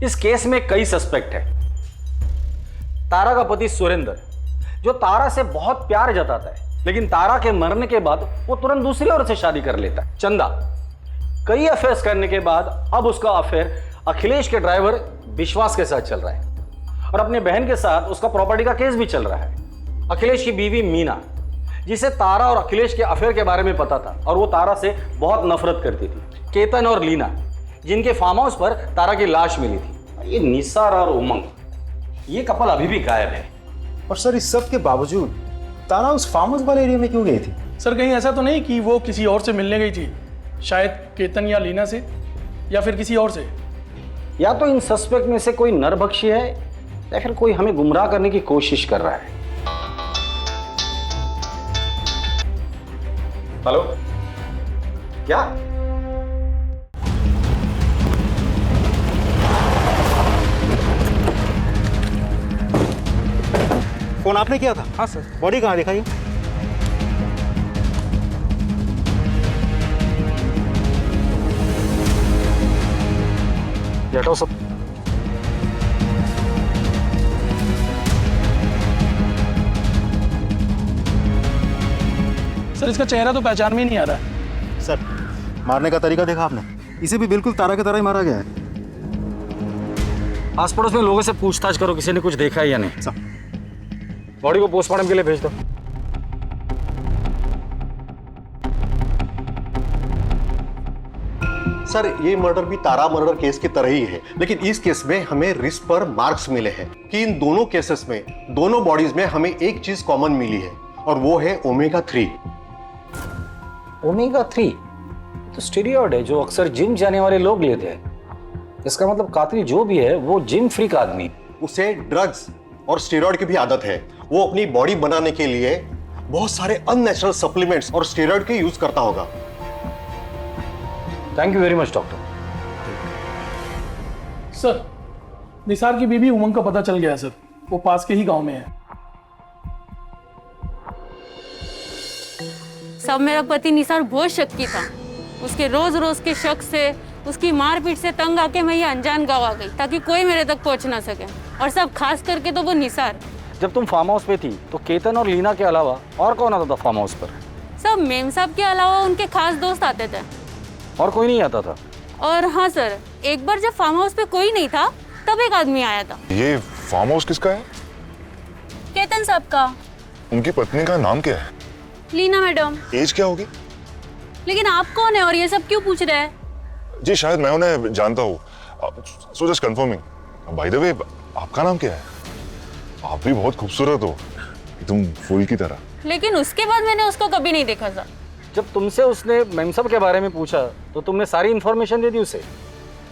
इस केस में कई सस्पेक्ट हैं। तारा का पति सुरेंद्र, जो तारा से बहुत प्यार जताता है, लेकिन तारा के मरने के बाद वो तुरंत दूसरी औरत से शादी कर लेता है। चंदा, कई अफेयर्स करने के बाद अब उसका अफेयर अखिलेश के ड्राइवर विश्वास के साथ चल रहा है, और अपने बहन के साथ उसका प्रॉपर्टी का केस भी चल रहा है। अखिलेश की बीवी मीना, जिसे तारा और अखिलेश के अफेयर के बारे में पता था और वो तारा से बहुत नफरत करती थी। केतन और लीना, जिनके फार्म हाउस पर तारा की लाश मिली थी। ये निसार और उमंग, ये कपल अभी भी गायब है। और सर, इस सब के बावजूद तारा उस फार्म हाउस वाले एरिया में क्यों गई थी? सर, कहीं ऐसा तो नहीं कि वो किसी और से मिलने गई थी? शायद केतन या लीना से, या फिर किसी और से। या तो इन सस्पेक्ट में से कोई नरभक्षी है, या फिर कोई हमें गुमराह करने की कोशिश कर रहा है। हेलो, क्या? फोन आपने किया था? हाँ सर। बॉडी कहाँ दिखाई? हटाओ सब। सर, इसका चेहरा तो पहचान में ही नहीं आ रहा है। सर, मारने का तरीका देखा आपने? इसे भी बिल्कुल तारा की तरह ही मारा गया है। आस पड़ोस में लोगों से पूछताछ करो, किसी ने कुछ देखा है या नहीं। सर, बॉडी को पोस्टमार्टम के लिए भेज दो। सर, ये मर्डर भी तारा मर्डर केस की तरह ही है, लेकिन इस केस में हमें रिस्ट पर मार्क्स मिले हैं कि इन दोनों केसेस में, दोनों बॉडीज में हमें एक चीज कॉमन मिली है, और वो है ओमेगा 3। ओमेगा 3 तो स्टेरॉइड है जो अक्सर जिम जाने वाले लोग लेते हैं। इसका मतलब कातिल जो भी है वो जिम फ्रीक आदमी। उसे ड्रग्स और स्टेरॉइड की भी आदत है। वो अपनी बॉडी बनाने के लिए बहुत सारे अननेचुरल सप्लीमेंट्स और स्टेरॉइड के यूज करता होगा। Thank you very much doctor. Sir, Nisar की बीवी उमंग का पता चल गया है सर, वो पास के ही गांव में है। सब मेरा पति निसार बहुत शक्की था। उसके रोज रोज के शक से, उसकी मारपीट से तंग आके मैं ये अनजान गाँव आ गई ताकि कोई मेरे तक पहुंच ना सके, और सब खास करके तो वो निसार। जब तुम फार्म हाउस पे थी तो केतन और लीना के अलावा और कौन आता था फार्म हाउस पर? सब मेम साहब के अलावा उनके खास दोस्त आते थे। और कोई नहीं आता था? और हाँ सर, एक बार जब फार्म हाउस पे कोई नहीं था तब एक आदमी आया था। ये फार्म हाउस किसका है? केतन साहब का। उनकी पत्नी का नाम क्या है? लीना मैडम। एज क्या होगी? लेकिन आप कौन है और ये सब क्यों पूछ रहे हैं? जी शायद मैं उन्हें जानता हूँ, so just confirming. By the way, आपका नाम क्या है? आप भी बहुत खूबसूरत हो, तुम फूल की तरह। लेकिन उसके बाद मैंने उसको कभी नहीं देखा था। जब तुमसे उसने मेम साहब के बारे में पूछा तो तुमने सारी इन्फॉर्मेशन दे दी उसे।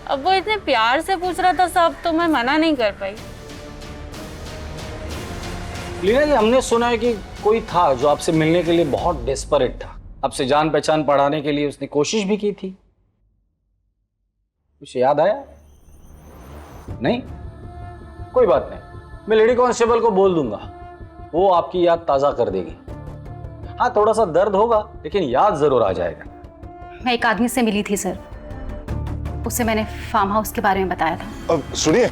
अब वो इतने प्यार से पूछ रहा था साहब, तो मैं मना नहीं कर पाई। लीना जी, हमने सुना है कि कोई था जो आपसे मिलने के लिए बहुत डेस्परेट था, आपसे जान पहचान बढ़ाने के लिए उसने कोशिश भी की थी। कुछ याद आया? नहीं? कोई बात नहीं, मैं लेडी कांस्टेबल को बोल दूंगा, वो आपकी याद ताजा कर देगी। हाँ, थोड़ा सा दर्द होगा लेकिन याद जरूर आ जाएगा। मैं एक आदमी से मिली थी सर, उसे मैंने फार्म हाउस के बारे में बताया था। अब सुनिए।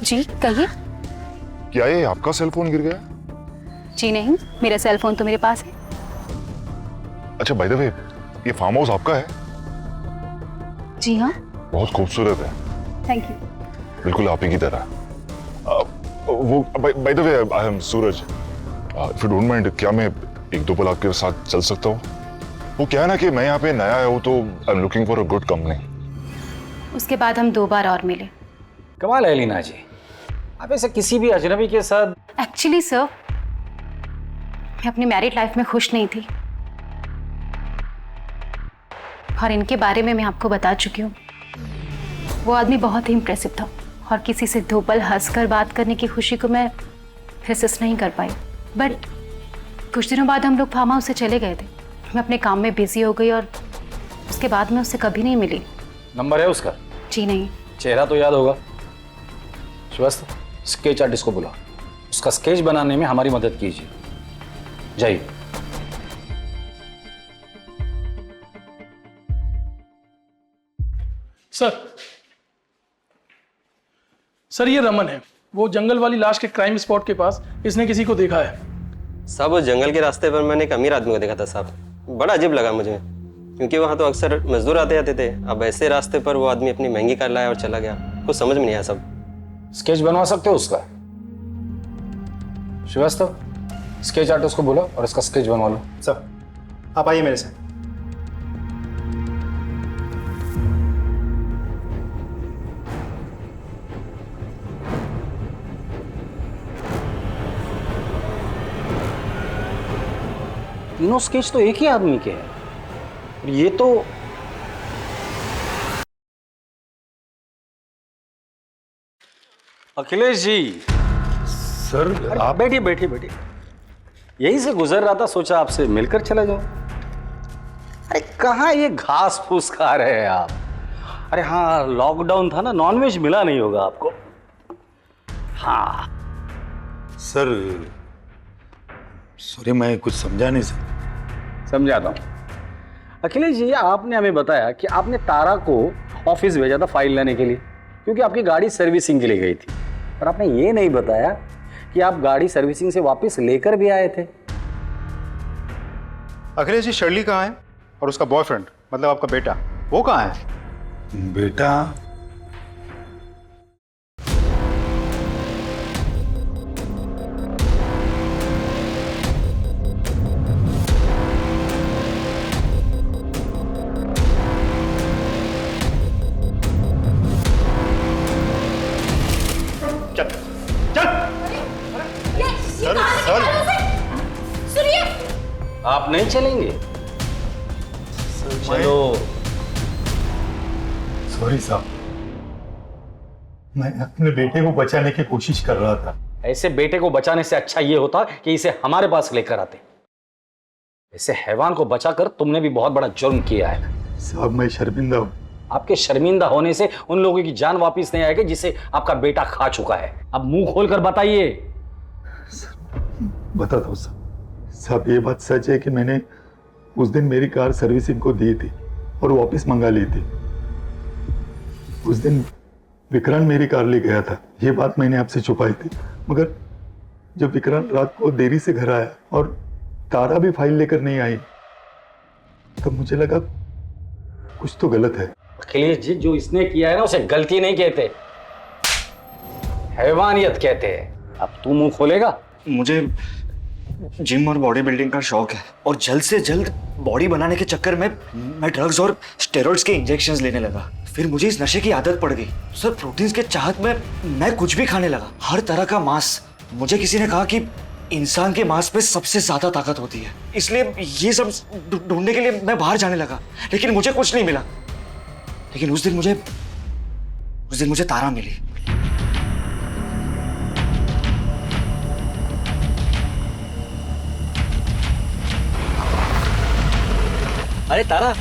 जी कहिए। क्या ये आपका सेल फोन गिर गया? जी नहीं, मेरा सेल फोन तो मेरे पास है। अच्छा बाय द वे, ये फार्म हाउस आपका है? जी हाँ। बहुत खूबसूरत है। Thank you. बिल्कुल आप ही की तरह। वो bye the way, I am Suraj. If you don't mind, क्या मैं एक दो पल आपके साथ चल सकता हूँ? वो क्या है ना कि मैं यहाँ पे नया आया हूँ, तो I am looking for a good company. उसके बाद हम 2 बार और मिले। कमाल है लीना जी, आप ऐसे किसी भी अजनबी के साथ। एक्चुअली सर, मैं अपनी मैरिड लाइफ में खुश नहीं थी और इनके बारे में मैं आपको बता चुकी हूँ। वो आदमी बहुत ही इम्प्रेसिव था और किसी से 2 पल हंसकर बात करने की खुशी को मैं रेसिस्ट नहीं कर पाई। बट कुछ दिनों बाद हम लोग फार्म हाउस से चले गए थे। मैं अपने काम में बिजी हो गई और उसके बाद मैं उससे कभी नहीं मिली। नंबर है उसका? जी नहीं। चेहरा तो याद होगा। श्रीवास्तव, स्केच आर्टिस्ट को बुला, उसका स्केच बनाने में हमारी मदद कीजिए। जाइए। सर ये रमन है, वो जंगल वाली लाश के क्राइम स्पॉट के पास इसने किसी को देखा है। साहब उस जंगल के रास्ते पर मैंने एक अमीर आदमी को देखा था साहब, बड़ा अजीब लगा मुझे, क्योंकि वहाँ तो अक्सर मजदूर आते जाते थे। अब ऐसे रास्ते पर वो आदमी अपनी महंगी कार लाया और चला गया, कुछ समझ में नहीं आया साहब। स्केच बनवा सकते हो उसका? श्रीवास्तव, स्केच आर्टिस्ट को बोलो और इसका स्केच बनवा लो। सर आप आइए मेरे साथ। तीनों स्केच तो एक ही आदमी के हैं। ये तो अखिलेश जी। सर आप बैठिए बैठिए बैठिए। यहीं से गुजर रहा था, सोचा आपसे मिलकर चला जाओ। अरे कहाँ ये घास फूस खा रहे हैं आप? अरे हाँ, लॉकडाउन था ना, नॉनवेज मिला नहीं होगा आपको। हाँ सर, सॉरी मैं कुछ समझा नहीं सर। समझाता हूँ। अखिलेश जी, आपने हमें बताया कि आपने तारा को ऑफिस भेजा था फाइल लेने के लिए, क्योंकि आपकी गाड़ी सर्विसिंग के लिए गई थी। पर आपने ये नहीं बताया कि आप गाड़ी सर्विसिंग से वापस लेकर भी आए थे। अखिलेश जी, शर्ली कहाँ है और उसका बॉयफ्रेंड, मतलब आपका बेटा, वो कहाँ है? बेटा आप नहीं चलेंगे? चलो। सॉरी साहब, मैं अपने बेटे को बचाने की कोशिश कर रहा था। ऐसे बेटे को बचाने से अच्छा ये होता कि इसे हमारे पास लेकर आते। ऐसे हैवान को बचाकर तुमने भी बहुत बड़ा जुर्म किया है। साहब मैं शर्मिंदा हूँ। आपके शर्मिंदा होने से उन लोगों की जान वापस नहीं आएगी जिसे आपका बेटा खा चुका है। अब मुंह खोलकर बताइए। बताता हूँ साहब, ये बात सच है कि मैंने उस दिन मेरी कार सर्विसिंग को दी थी और वापस मंगा ली थी। उस दिन विक्रांत मेरी कार ले गया था, ये बात मैंने आपसे छुपाई थी। मगर जब विक्रांत रात को देरी से घर आया और तारा भी फाइल लेकर नहीं आई, तब मुझे लगा कुछ तो गलत है। अखिलेश जी, जो इसने किया है ना उसे गलती नहीं कहते, हैवानियत कहते हैं। अब तू मुंह खोलेगा? मुझे जिम और बॉडी बिल्डिंग का शौक है और जल्द से जल्द बॉडी बनाने के चक्कर में मैं ड्रग्स और स्टेरॉइड्स के इंजेक्शंस लेने लगा। फिर मुझे इस नशे की आदत पड़ गई सर। प्रोटीन्स के चाहत में मैं कुछ भी खाने लगा, हर तरह का मांस। मुझे किसी ने कहा कि इंसान के मांस पे सबसे ज्यादा ताकत होती है, इसलिए ये सब ढूंढने के लिए मैं बाहर जाने लगा, लेकिन मुझे कुछ नहीं मिला। लेकिन उस दिन मुझे तारा मिली। अरे तारा,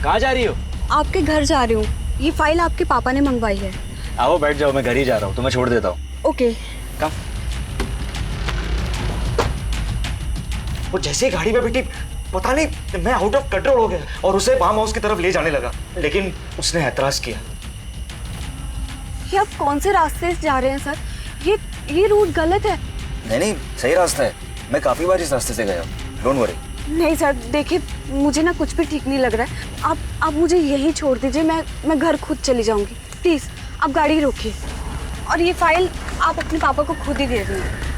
कहाँ जा रही हो? आपके घर जा रही हूँ। ये फाइल आपके पापा ने मंगवाई है। आओ बैठ जाओ, मैं घर ही जा रहा हूँ, तुम्हें छोड़ देता हूँ। ओके। वो जैसे ही गाड़ी में बैठी, पता नहीं मैं आउट ऑफ कंट्रोल हो गया और उसे फार्म हाउस की तरफ ले जाने लगा, लेकिन उसने ऐतराज किया। ये आप कौन से रास्ते से जा रहे हैं सर? ये रूट गलत है। नहीं, सही रास्ता है। मैं काफी बार इस रास्ते से गया हूँ, डोंट वरी। नहीं सर, देखिए मुझे ना कुछ भी ठीक नहीं लग रहा है। आप मुझे यहीं छोड़ दीजिए, मैं घर खुद चली जाऊंगी। प्लीज आप गाड़ी रोकिए और ये फाइल आप अपने पापा को खुद ही दे दीजिए।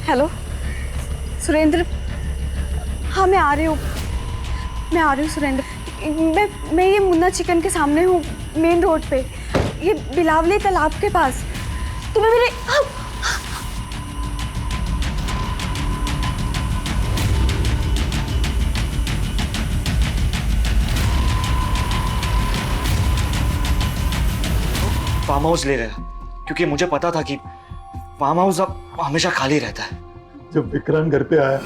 हेलो सुरेंद्र, हाँ मैं आ रही हूँ सुरेंद्र। मैं ये मुन्ना चिकन के सामने हूँ, मेन रोड पे, ये बिलावली तालाब के पास। तुम्हें मेरे फार्म हाउस ले रहा, क्योंकि मुझे पता था कि फार्म हाउस अब हमेशा खाली रहता है। जब विक्रांत घर पे आया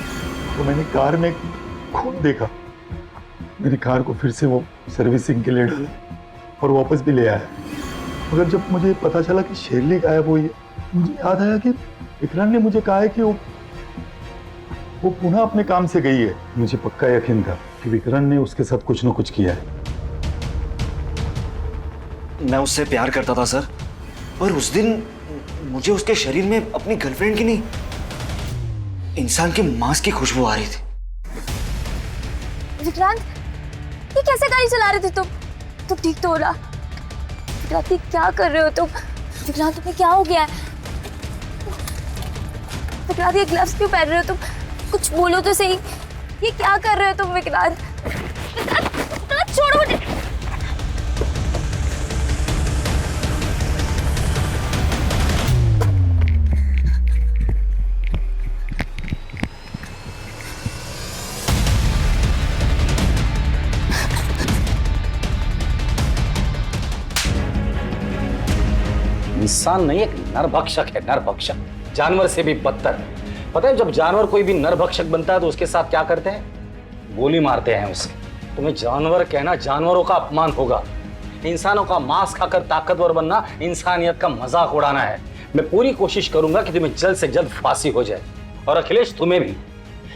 तो मैंने कार में खून देखा। मेरी कार को फिर से वो सर्विसिंग के लिए डाला और वापस भी ले आया। मगर जब मुझे पता चला कि शेरली गायब हुई है, मुझे याद आया कि विक्रांत ने मुझे कहा है कि वो पुनः अपने काम से गई है। मुझे पक्का यकीन था कि विक्रांत ने उसके साथ कुछ न कुछ किया है। मैं उससे प्यार करता था सर, पर उस दिन मुझे उसके शरीर में अपनी गर्लफ्रेंड की नहीं, इंसान के मांस की खुशबू आ रही थी। विक्रांत, ये कैसे गाड़ी चला रहे थे तुम? ठीक तो हो रहा? विक्रांत, ये क्या कर रहे हो तुम? विक्रांत, तुम्हें क्या हो गया है? विक्रांत, ये ग्लव्स क्यों पहन रहे हो तुम? कुछ बोलो तो सही, ये क्या कर रहे हो तुम? विक्रांत, विक्रांत छोड़ो मुझे। इंसान नहीं, एक नरभक्षक है, नरभक्षक। जानवर से भी बदतर। पता है जब जानवर कोई भी नरभक्षक बनता है तो उसके साथ क्या करते हैं? गोली मारते हैं उसे। तुम्हें जानवर कहना जानवरों का अपमान होगा। इंसानों का मांस खाकर ताकतवर बनना इंसानियत का मजाक उड़ाना है। मैं पूरी कोशिश करूंगा कि तुम्हें जल्द से जल्द फांसी हो जाए, और अखिलेश तुम्हें भी,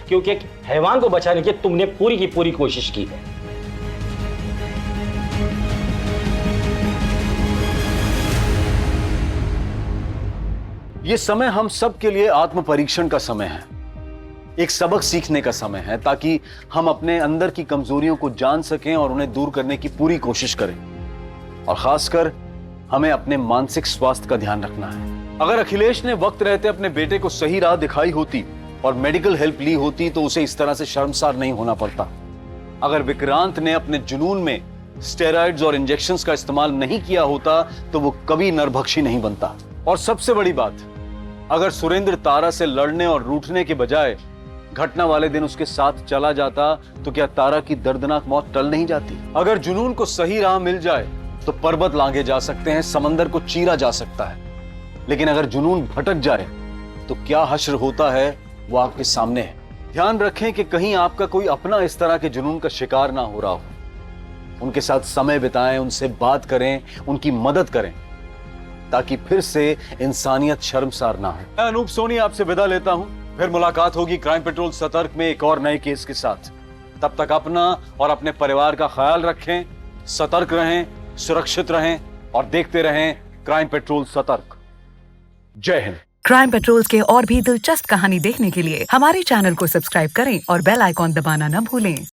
क्योंकि एक हैवान को बचाने की तुमने पूरी की पूरी कोशिश की है। ये समय हम सब के लिए आत्म परीक्षण का समय है, एक सबक सीखने का समय है, ताकि हम अपने अंदर की कमजोरियों को जान सकें और उन्हें दूर करने की पूरी कोशिश करें। और खासकर हमें अपने मानसिक स्वास्थ्य का ध्यान रखना है। अगर अखिलेश ने वक्त रहते अपने बेटे को सही राह दिखाई होती और मेडिकल हेल्प ली होती तो उसे इस तरह से शर्मसार नहीं होना पड़ता। अगर विक्रांत ने अपने जुनून में स्टेरॉइड्स और इंजेक्शंस का इस्तेमाल नहीं किया होता तो वो कभी नरभक्षी नहीं बनता। और सबसे बड़ी बात, अगर सुरेंद्र तारा से लड़ने और रूठने के बजाय घटना वाले दिन उसके साथ चला जाता तो क्या तारा की दर्दनाक मौत टल नहीं जाती? अगर जुनून को सही राह मिल जाए तो पर्वत लांघे जा सकते हैं, समंदर को चीरा जा सकता है। लेकिन अगर जुनून भटक जाए तो क्या हश्र होता है वो आपके सामने है। ध्यान रखें कि कहीं आपका कोई अपना इस तरह के जुनून का शिकार ना हो रहा हो। उनके साथ समय बिताएं, उनसे बात करें, उनकी मदद करें, ताकि फिर से इंसानियत शर्मसार ना हो। मैं अनूप सोनी आपसे विदा लेता हूं। फिर मुलाकात होगी क्राइम पेट्रोल सतर्क में एक और नए केस के साथ। तब तक अपना और अपने परिवार का ख्याल रखें, सतर्क रहें, सुरक्षित रहें और देखते रहें क्राइम पेट्रोल सतर्क। जय हिंद। क्राइम पेट्रोल्स के और भी दिलचस्प कहानी देखने के लिए हमारे चैनल को सब्सक्राइब करें और बेल आइकॉन दबाना न भूलें।